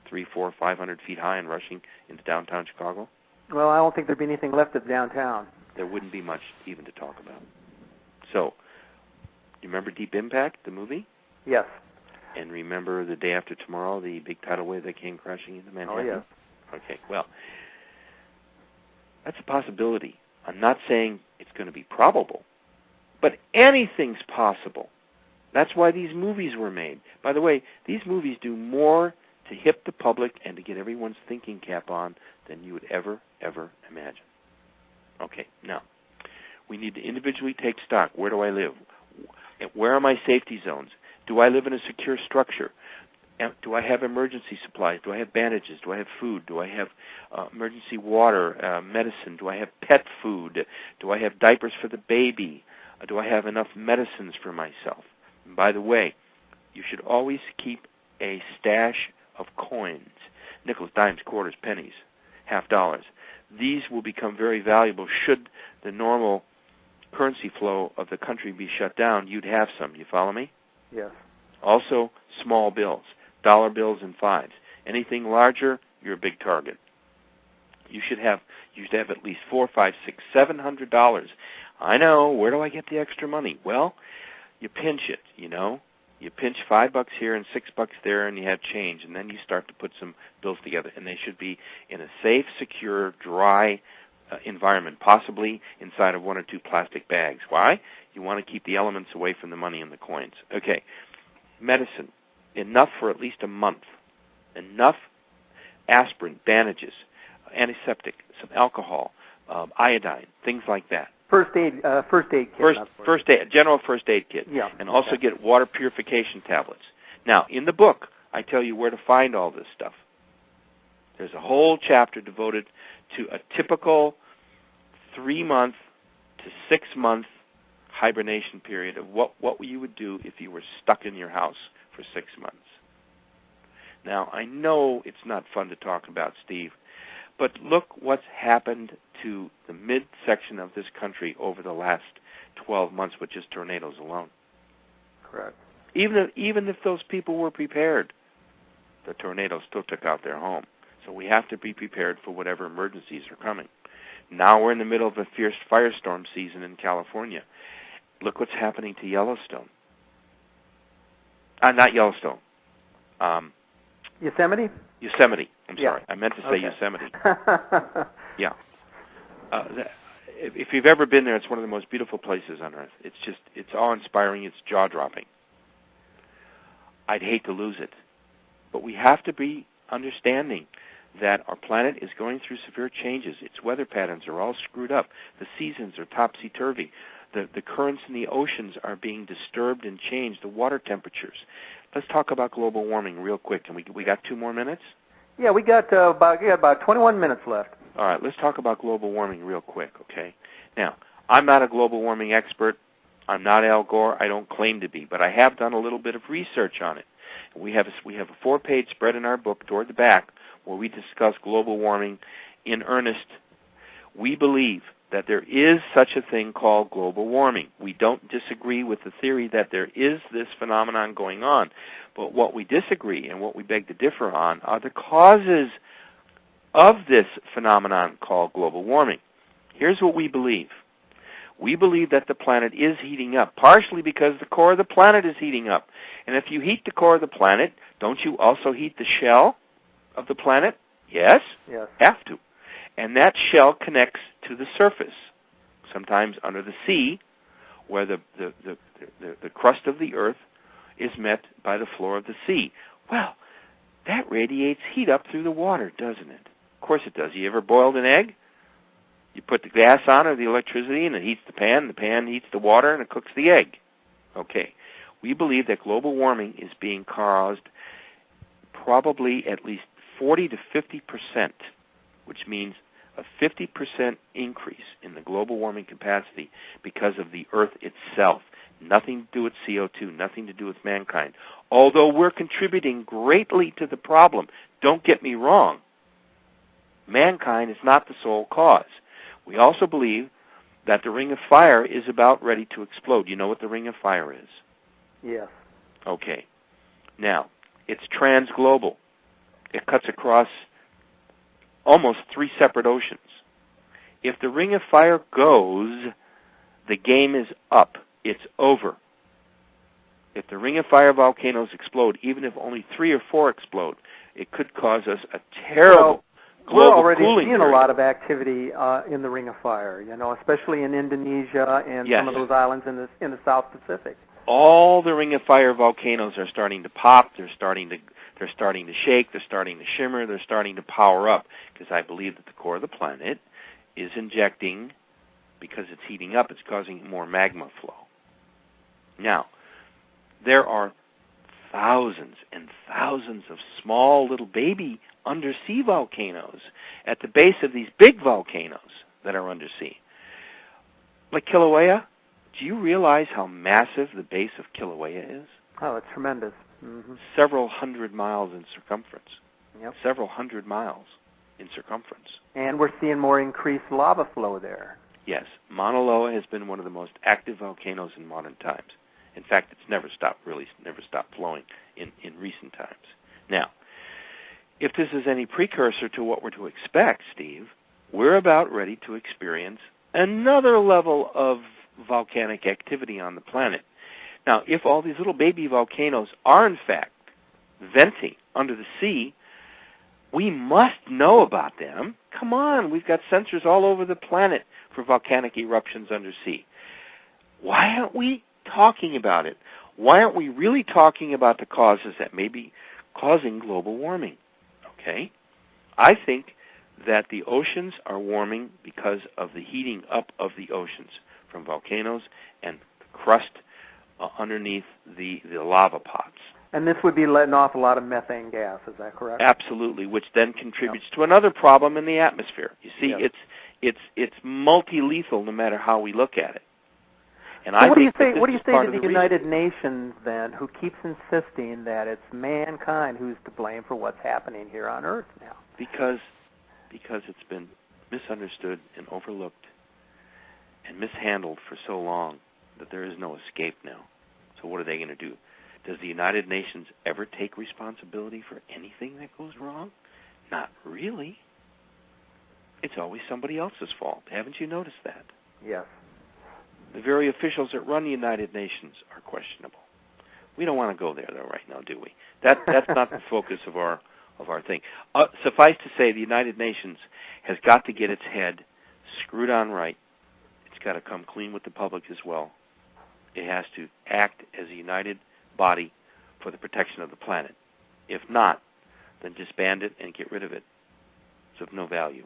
300, 400, 500 feet high and rushing into downtown Chicago? Well, I don't think there'd be anything left of downtown. There wouldn't be much even to talk about. So, you remember Deep Impact, the movie? Yes. And remember The Day After Tomorrow, the big tidal wave that came crashing into Manhattan? Oh, yes. Okay, well, that's a possibility. I'm not saying it's going to be probable, but anything's possible. That's why these movies were made. By the way, these movies do more to hip the public and to get everyone's thinking cap on than you would ever imagine. Okay, now, we need to individually take stock. Where do I live? Where are my safety zones? Do I live in a secure structure? Do I have emergency supplies? Do I have bandages? Do I have food? Do I have emergency water, medicine? Do I have pet food? Do I have diapers for the baby? Do I have enough medicines for myself? And by the way, you should always keep a stash of coins, nickels, dimes, quarters, pennies, $50. These will become very valuable should the normal currency flow of the country be shut down. You'd have some. You follow me? Yes. Also, small bills, dollar bills and fives. Anything larger, you're a big target. You should have at least $400, $500, $600, $700. I know. Where do I get the extra money? Well, you pinch it. You pinch $5 here and $6 there, and you have change, and then you start to put some bills together, and they should be in a safe, secure, dry environment, possibly inside of 1 or 2 plastic bags. Why? You want to keep the elements away from the money and the coins. Okay. Medicine, enough for at least a month. Enough aspirin, bandages, antiseptic, some alcohol, iodine, things like that. First aid kit. General first aid kit. Yeah. And also get water purification tablets. Now, in the book, I tell you where to find all this stuff. There's a whole chapter devoted to a typical 3-month to 6-month hibernation period of what you would do if you were stuck in your house for 6 months. Now, I know it's not fun to talk about, Steve, but look what's happened to the midsection of this country over the last 12 months with just tornadoes alone. Correct. Even if those people were prepared, the tornadoes still took out their home. So we have to be prepared for whatever emergencies are coming. Now we're in the middle of a fierce firestorm season in California. Look what's happening to Yellowstone. Not Yellowstone. Yosemite? Yosemite. I'm sorry. I meant to say Yosemite. Yeah. If you've ever been there, it's one of the most beautiful places on earth. It's awe-inspiring. It's jaw-dropping. I'd hate to lose it. But we have to be understanding that our planet is going through severe changes. Its weather patterns are all screwed up. The seasons are topsy-turvy. The currents in the oceans are being disturbed and changed. The water temperatures. Let's talk about global warming real quick. And we got 2 more minutes? Yeah, we got about 21 minutes left. All right, let's talk about global warming real quick, okay? Now, I'm not a global warming expert. I'm not Al Gore. I don't claim to be, but I have done a little bit of research on it. We have a 4-page spread in our book toward the back where we discuss global warming in earnest. We believe that there is such a thing called global warming. We don't disagree with the theory that there is this phenomenon going on. But what we disagree and what we beg to differ on are the causes of this phenomenon called global warming. Here's what we believe. We believe that the planet is heating up, partially because the core of the planet is heating up. And if you heat the core of the planet, don't you also heat the shell of the planet? Yes? Yes. Have to. And that shell connects to the surface, sometimes under the sea, where the crust of the earth is met by the floor of the sea. Well, that radiates heat up through the water, doesn't it? Of course it does. You ever boiled an egg? You put the gas on or the electricity, and it heats the pan heats the water, and it cooks the egg. Okay. We believe that global warming is being caused probably at least 40 to 50%, which means a 50% increase in the global warming capacity because of the Earth itself. Nothing to do with CO2, nothing to do with mankind. Although we're contributing greatly to the problem, don't get me wrong, mankind is not the sole cause. We also believe that the ring of fire is about ready to explode. You know what the ring of fire is? Yes. Okay. Now, it's transglobal. It cuts across almost 3 separate oceans. If the ring of fire goes, the game is up. It's over. If the ring of fire volcanoes explode, even if only 3 or 4 explode, it could cause us a terrible global we're already cooling seeing period. a lot of activity in the Ring of Fire, especially in Indonesia and Yes. some of those islands in the South Pacific. All the Ring of Fire volcanoes are starting to pop. They're starting to shake. They're starting to shimmer. They're starting to power up, because I believe that the core of the planet is injecting, because it's heating up, it's causing more magma flow. Now, there are thousands and thousands of small little baby undersea volcanoes at the base of these big volcanoes that are undersea. Like Kilauea, do you realize how massive the base of Kilauea is? Oh, it's tremendous. Mm-hmm. Several hundred miles in circumference. Yep. Several hundred miles in circumference. And we're seeing more increased lava flow there. Yes, Mauna Loa has been one of the most active volcanoes in modern times. In fact, it's never stopped flowing in recent times. Now, if this is any precursor to what we're to expect, Steve, we're about ready to experience another level of volcanic activity on the planet. Now, if all these little baby volcanoes are in fact venting under the sea, we must know about them. Come on, we've got sensors all over the planet for volcanic eruptions undersea. Why aren't we talking about it? Why aren't we really talking about the causes that may be causing global warming? Okay? I think that the oceans are warming because of the heating up of the oceans from volcanoes and the crust underneath the lava pots. And this would be letting off a lot of methane gas, is that correct? Absolutely, which then contributes to another problem in the atmosphere. You see, it's multi-lethal no matter how we look at it. And so I what do you think say? What do you say to the reason. United Nations then, who keeps insisting that it's mankind who's to blame for what's happening here on Earth now? Because it's been misunderstood and overlooked and mishandled for so long that there is no escape now. So what are they going to do? Does the United Nations ever take responsibility for anything that goes wrong? Not really. It's always somebody else's fault. Haven't you noticed that? Yes. The very officials that run the United Nations are questionable. We don't want to go there, though, right now, do we? That's not the focus of our thing. Suffice to say, the United Nations has got to get its head screwed on right. It's got to come clean with the public as well. It has to act as a united body for the protection of the planet. If not, then disband it and get rid of it. It's of no value.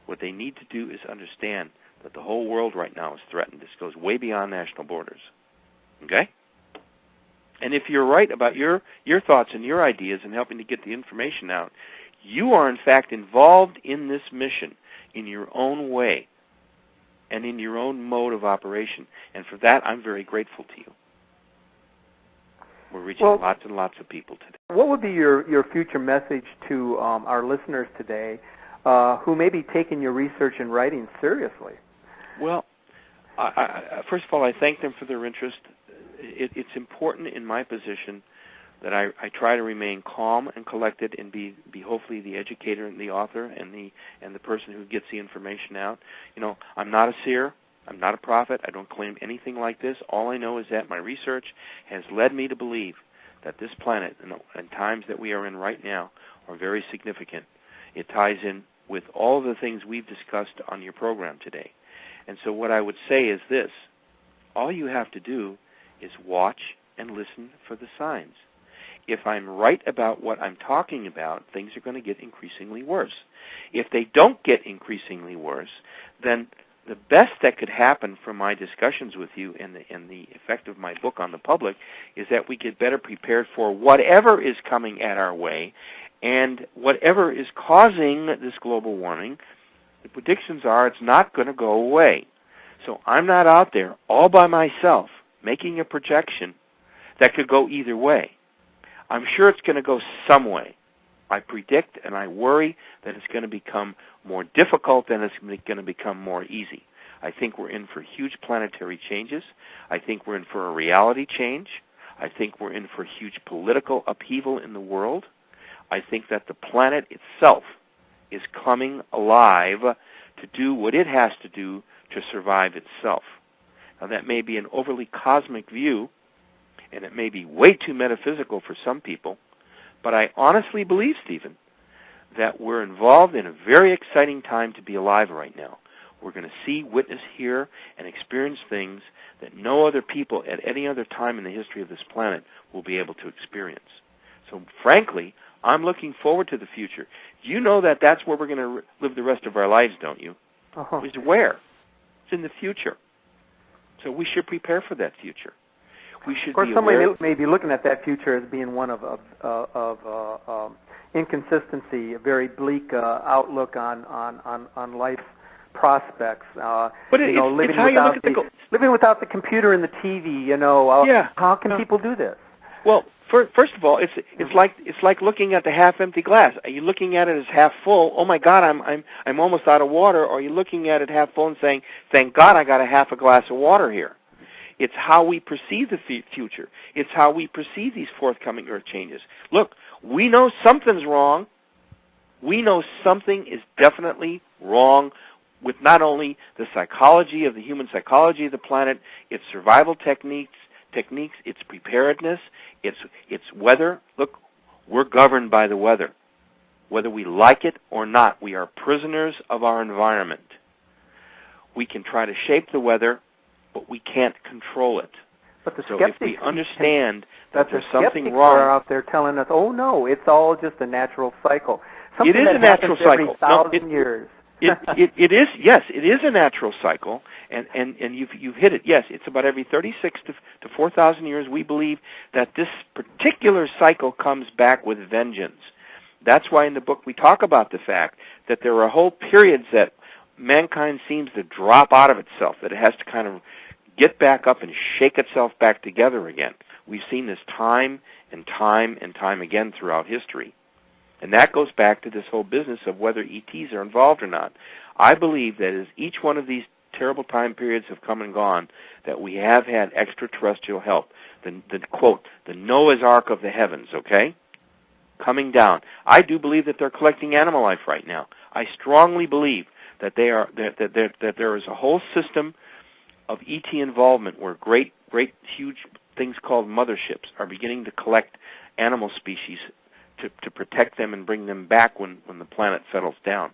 What they need to do is understand that the whole world right now is threatened. This goes way beyond national borders. Okay? And if you're right about your thoughts and your ideas and helping to get the information out, you are in fact involved in this mission in your own way and in your own mode of operation. And for that, I'm very grateful to you. We're reaching lots and lots of people today. What would be your future message to our listeners today who may be taking your research and writing seriously? Well, I first of all, I thank them for their interest. It's important in my position that I try to remain calm and collected and be hopefully the educator and the author and the person who gets the information out. I'm not a seer. I'm not a prophet. I don't claim anything like this. All I know is that my research has led me to believe that this planet and times that we are in right now are very significant. It ties in with all the things we've discussed on your program today. And so what I would say is this: all you have to do is watch and listen for the signs. If I'm right about what I'm talking about, things are going to get increasingly worse. If they don't get increasingly worse, then the best that could happen from my discussions with you and the effect of my book on the public is that we get better prepared for whatever is coming at our way, and whatever is causing this global warming, the predictions are it's not going to go away. So I'm not out there all by myself making a projection that could go either way. I'm sure it's going to go some way. I predict and I worry that it's going to become more difficult than it's going to become more easy. I think we're in for huge planetary changes. I think we're in for a reality change. I think we're in for huge political upheaval in the world. I think that the planet itself is coming alive to do what it has to do to survive itself. Now, that may be an overly cosmic view, and it may be way too metaphysical for some people, but I honestly believe, Stephen, that we're involved in a very exciting time to be alive right now. We're going to see, witness, hear, and experience things that no other people at any other time in the history of this planet will be able to experience. So, frankly, I'm looking forward to the future. You know that that's where we're going to live the rest of our lives, don't you? Uh-huh. Is where? It's in the future. So we should prepare for that future. We should. Of course, somebody may be looking at that future as being one of inconsistency, a very bleak outlook on life prospects. But it's how you look at living without the computer and the TV. How can people do this? Well, first of all, it's like looking at the half-empty glass. Are you looking at it as half full? Oh my God, I'm almost out of water. Or are you looking at it half full and saying, thank God I got a half a glass of water here? It's how we perceive the future. It's how we perceive these forthcoming earth changes. Look, we know something's wrong. We know something is definitely wrong with not only the psychology of the human psychology of the planet, its survival techniques, its preparedness, its weather. Look, we're governed by the weather. Whether we like it or not, we are prisoners of our environment. We can try to shape the weather, but we can't control it. But the so skeptics, if we understand that there's something wrong, are out there telling us, "Oh no, it's all just a natural cycle." Something it is that a natural every cycle. 1,000 years. It is. Yes, it is a natural cycle, and you've hit it. Yes, it's about every 36 to 4,000 years. We believe that this particular cycle comes back with vengeance. That's why in the book we talk about the fact that there are whole periods that mankind seems to drop out of itself, that it has to kind of get back up and shake itself back together again. We've seen this time and time and time again throughout history. And that goes back to this whole business of whether ETs are involved or not. I believe that as each one of these terrible time periods have come and gone, that we have had extraterrestrial help. The quote, the Noah's Ark of the heavens, okay? Coming down. I do believe that they're collecting animal life right now. I strongly believe that that there is a whole system of ET involvement where great, huge things called motherships are beginning to collect animal species to protect them and bring them back when the planet settles down.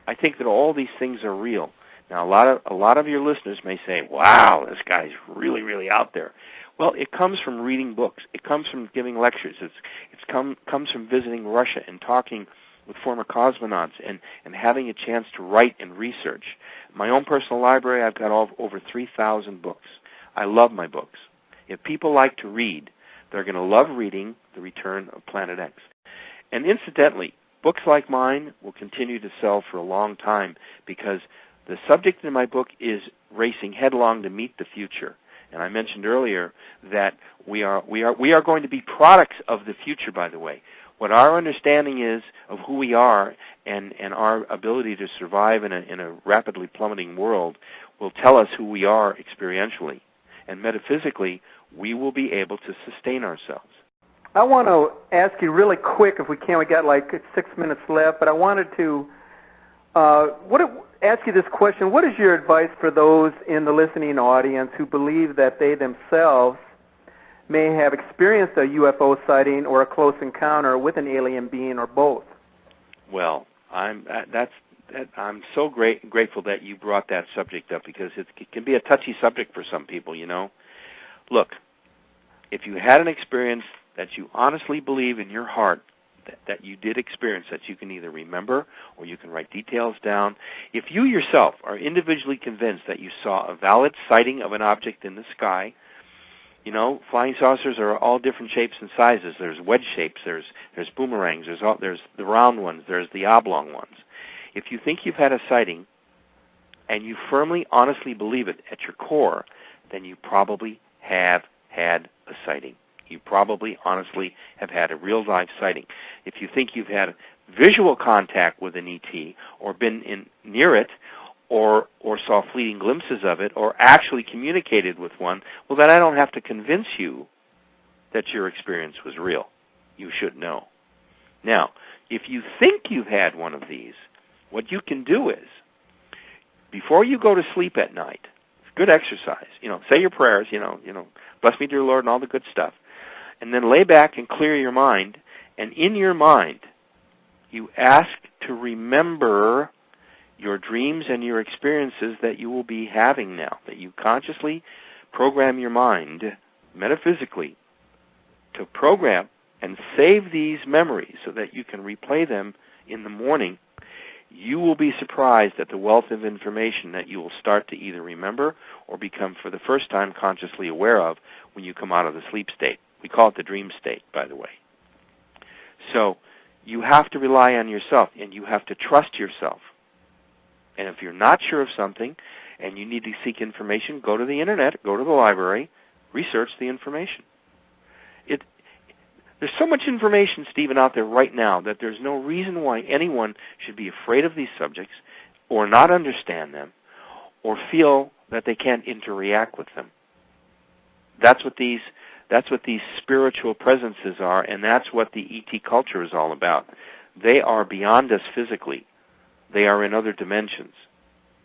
I think that all these things are real. Now, a lot of your listeners may say, "Wow, this guy's really, really out there." Well, it comes from reading books. It comes from giving lectures. It comes from visiting Russia and talking with former cosmonauts and having a chance to write and research. My own personal library, I've got over 3,000 books. I love my books. If people like to read, they're going to love reading The Return of Planet X. And incidentally, books like mine will continue to sell for a long time because the subject in my book is racing headlong to meet the future. And I mentioned earlier that we are going to be products of the future, by the way. What our understanding is of who we are and our ability to survive in a rapidly plummeting world will tell us who we are experientially. And metaphysically, we will be able to sustain ourselves. I want to ask you really quick, if we can. We got like 6 minutes left, but I wanted to ask you this question. What is your advice for those in the listening audience who believe that they themselves may have experienced a UFO sighting or a close encounter with an alien being or both? Well, I'm so grateful that you brought that subject up, because it can be a touchy subject for some people, you know. Look, if you had an experience that you honestly believe in your heart that you did experience, that you can either remember or you can write details down, if you yourself are individually convinced that you saw a valid sighting of an object in the sky, you know, flying saucers are all different shapes and sizes. There's wedge shapes, there's boomerangs, there's the round ones, there's the oblong ones. If you think you've had a sighting and you firmly, honestly believe it at your core, then you probably have had a sighting. You probably, honestly, have had a real-life sighting. If you think you've had visual contact with an ET or been near it or saw fleeting glimpses of it or actually communicated with one, well, then I don't have to convince you that your experience was real. You should know. Now, if you think you've had one of these, what you can do is, before you go to sleep at night, good exercise, you know, say your prayers, you know, bless me, dear Lord, and all the good stuff, and then lay back and clear your mind, and in your mind, you ask to remember your dreams and your experiences that you will be having now, that you consciously program your mind metaphysically to program and save these memories so that you can replay them in the morning. You will be surprised at the wealth of information that you will start to either remember or become for the first time consciously aware of when you come out of the sleep state. We call it the dream state, by the way. So you have to rely on yourself, and you have to trust yourself. And if you're not sure of something and you need to seek information, go to the internet, go to the library, research the information. There's so much information, Stephen, out there right now that there's no reason why anyone should be afraid of these subjects or not understand them or feel that they can't interact with them. That's what these spiritual presences are, and that's what the ET culture is all about. They are beyond us physically. They are in other dimensions.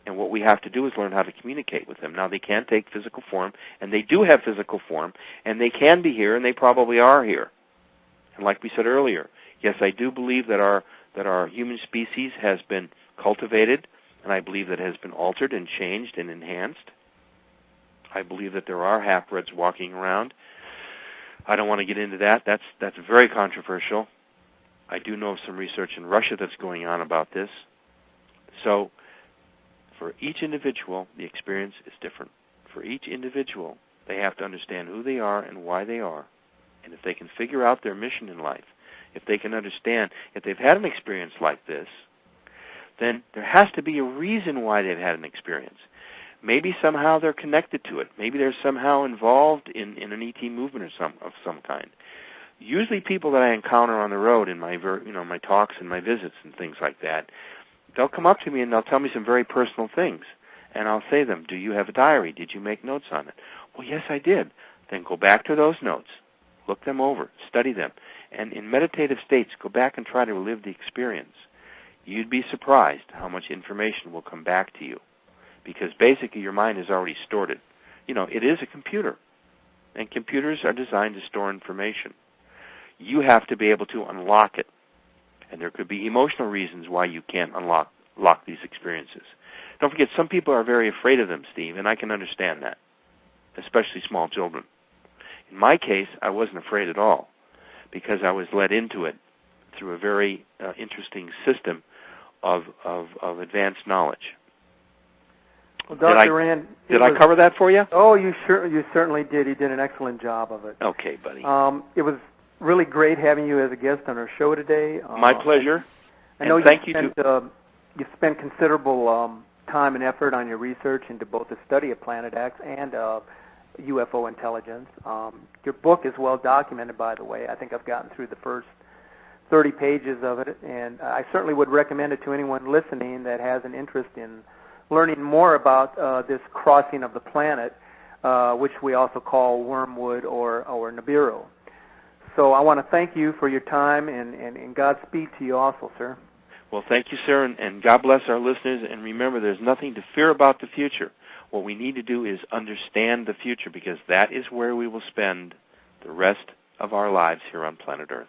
And what we have to do is learn how to communicate with them. Now, they can take physical form, and they do have physical form, and they can be here, and they probably are here. And like we said earlier, yes, I do believe that our human species has been cultivated, and I believe that it has been altered and changed and enhanced. I believe that there are half-breds walking around. I don't want to get into that. That's very controversial. I do know of some research in Russia that's going on about this. So for each individual, the experience is different. For each individual, they have to understand who they are and why they are. And if they can figure out their mission in life, if they can understand, if they've had an experience like this, then there has to be a reason why they've had an experience. Maybe somehow they're connected to it. Maybe they're somehow involved in an ET movement of some kind. Usually people that I encounter on the road in my my talks and my visits and things like that, they'll come up to me and they'll tell me some very personal things. And I'll say to them, do you have a diary? Did you make notes on it? Well, yes, I did. Then go back to those notes. Look them over. Study them. And in meditative states, go back and try to relive the experience. You'd be surprised how much information will come back to you. Because basically your mind has already stored it. You know, it is a computer. And computers are designed to store information. You have to be able to unlock it. And there could be emotional reasons why you can't unlock these experiences. Don't forget, some people are very afraid of them, Steve, and I can understand that, especially small children. In my case, I wasn't afraid at all because I was led into it through a very interesting system of advanced knowledge. Well, Dr. Rand, did I cover that for you? Oh, you certainly did. You did an excellent job of it. Okay, buddy. It was really great having you as a guest on our show today. My pleasure. I know you spent considerable time and effort on your research into both the study of Planet X and UFO intelligence. Your book is well documented, by the way. I think I've gotten through the first 30 pages of it, and I certainly would recommend it to anyone listening that has an interest in learning more about this crossing of the planet, which we also call wormwood or Nibiru. So I want to thank you for your time, and Godspeed to you also, sir. Well, thank you, sir, and God bless our listeners. And remember, there's nothing to fear about the future. What we need to do is understand the future, because that is where we will spend the rest of our lives here on planet Earth.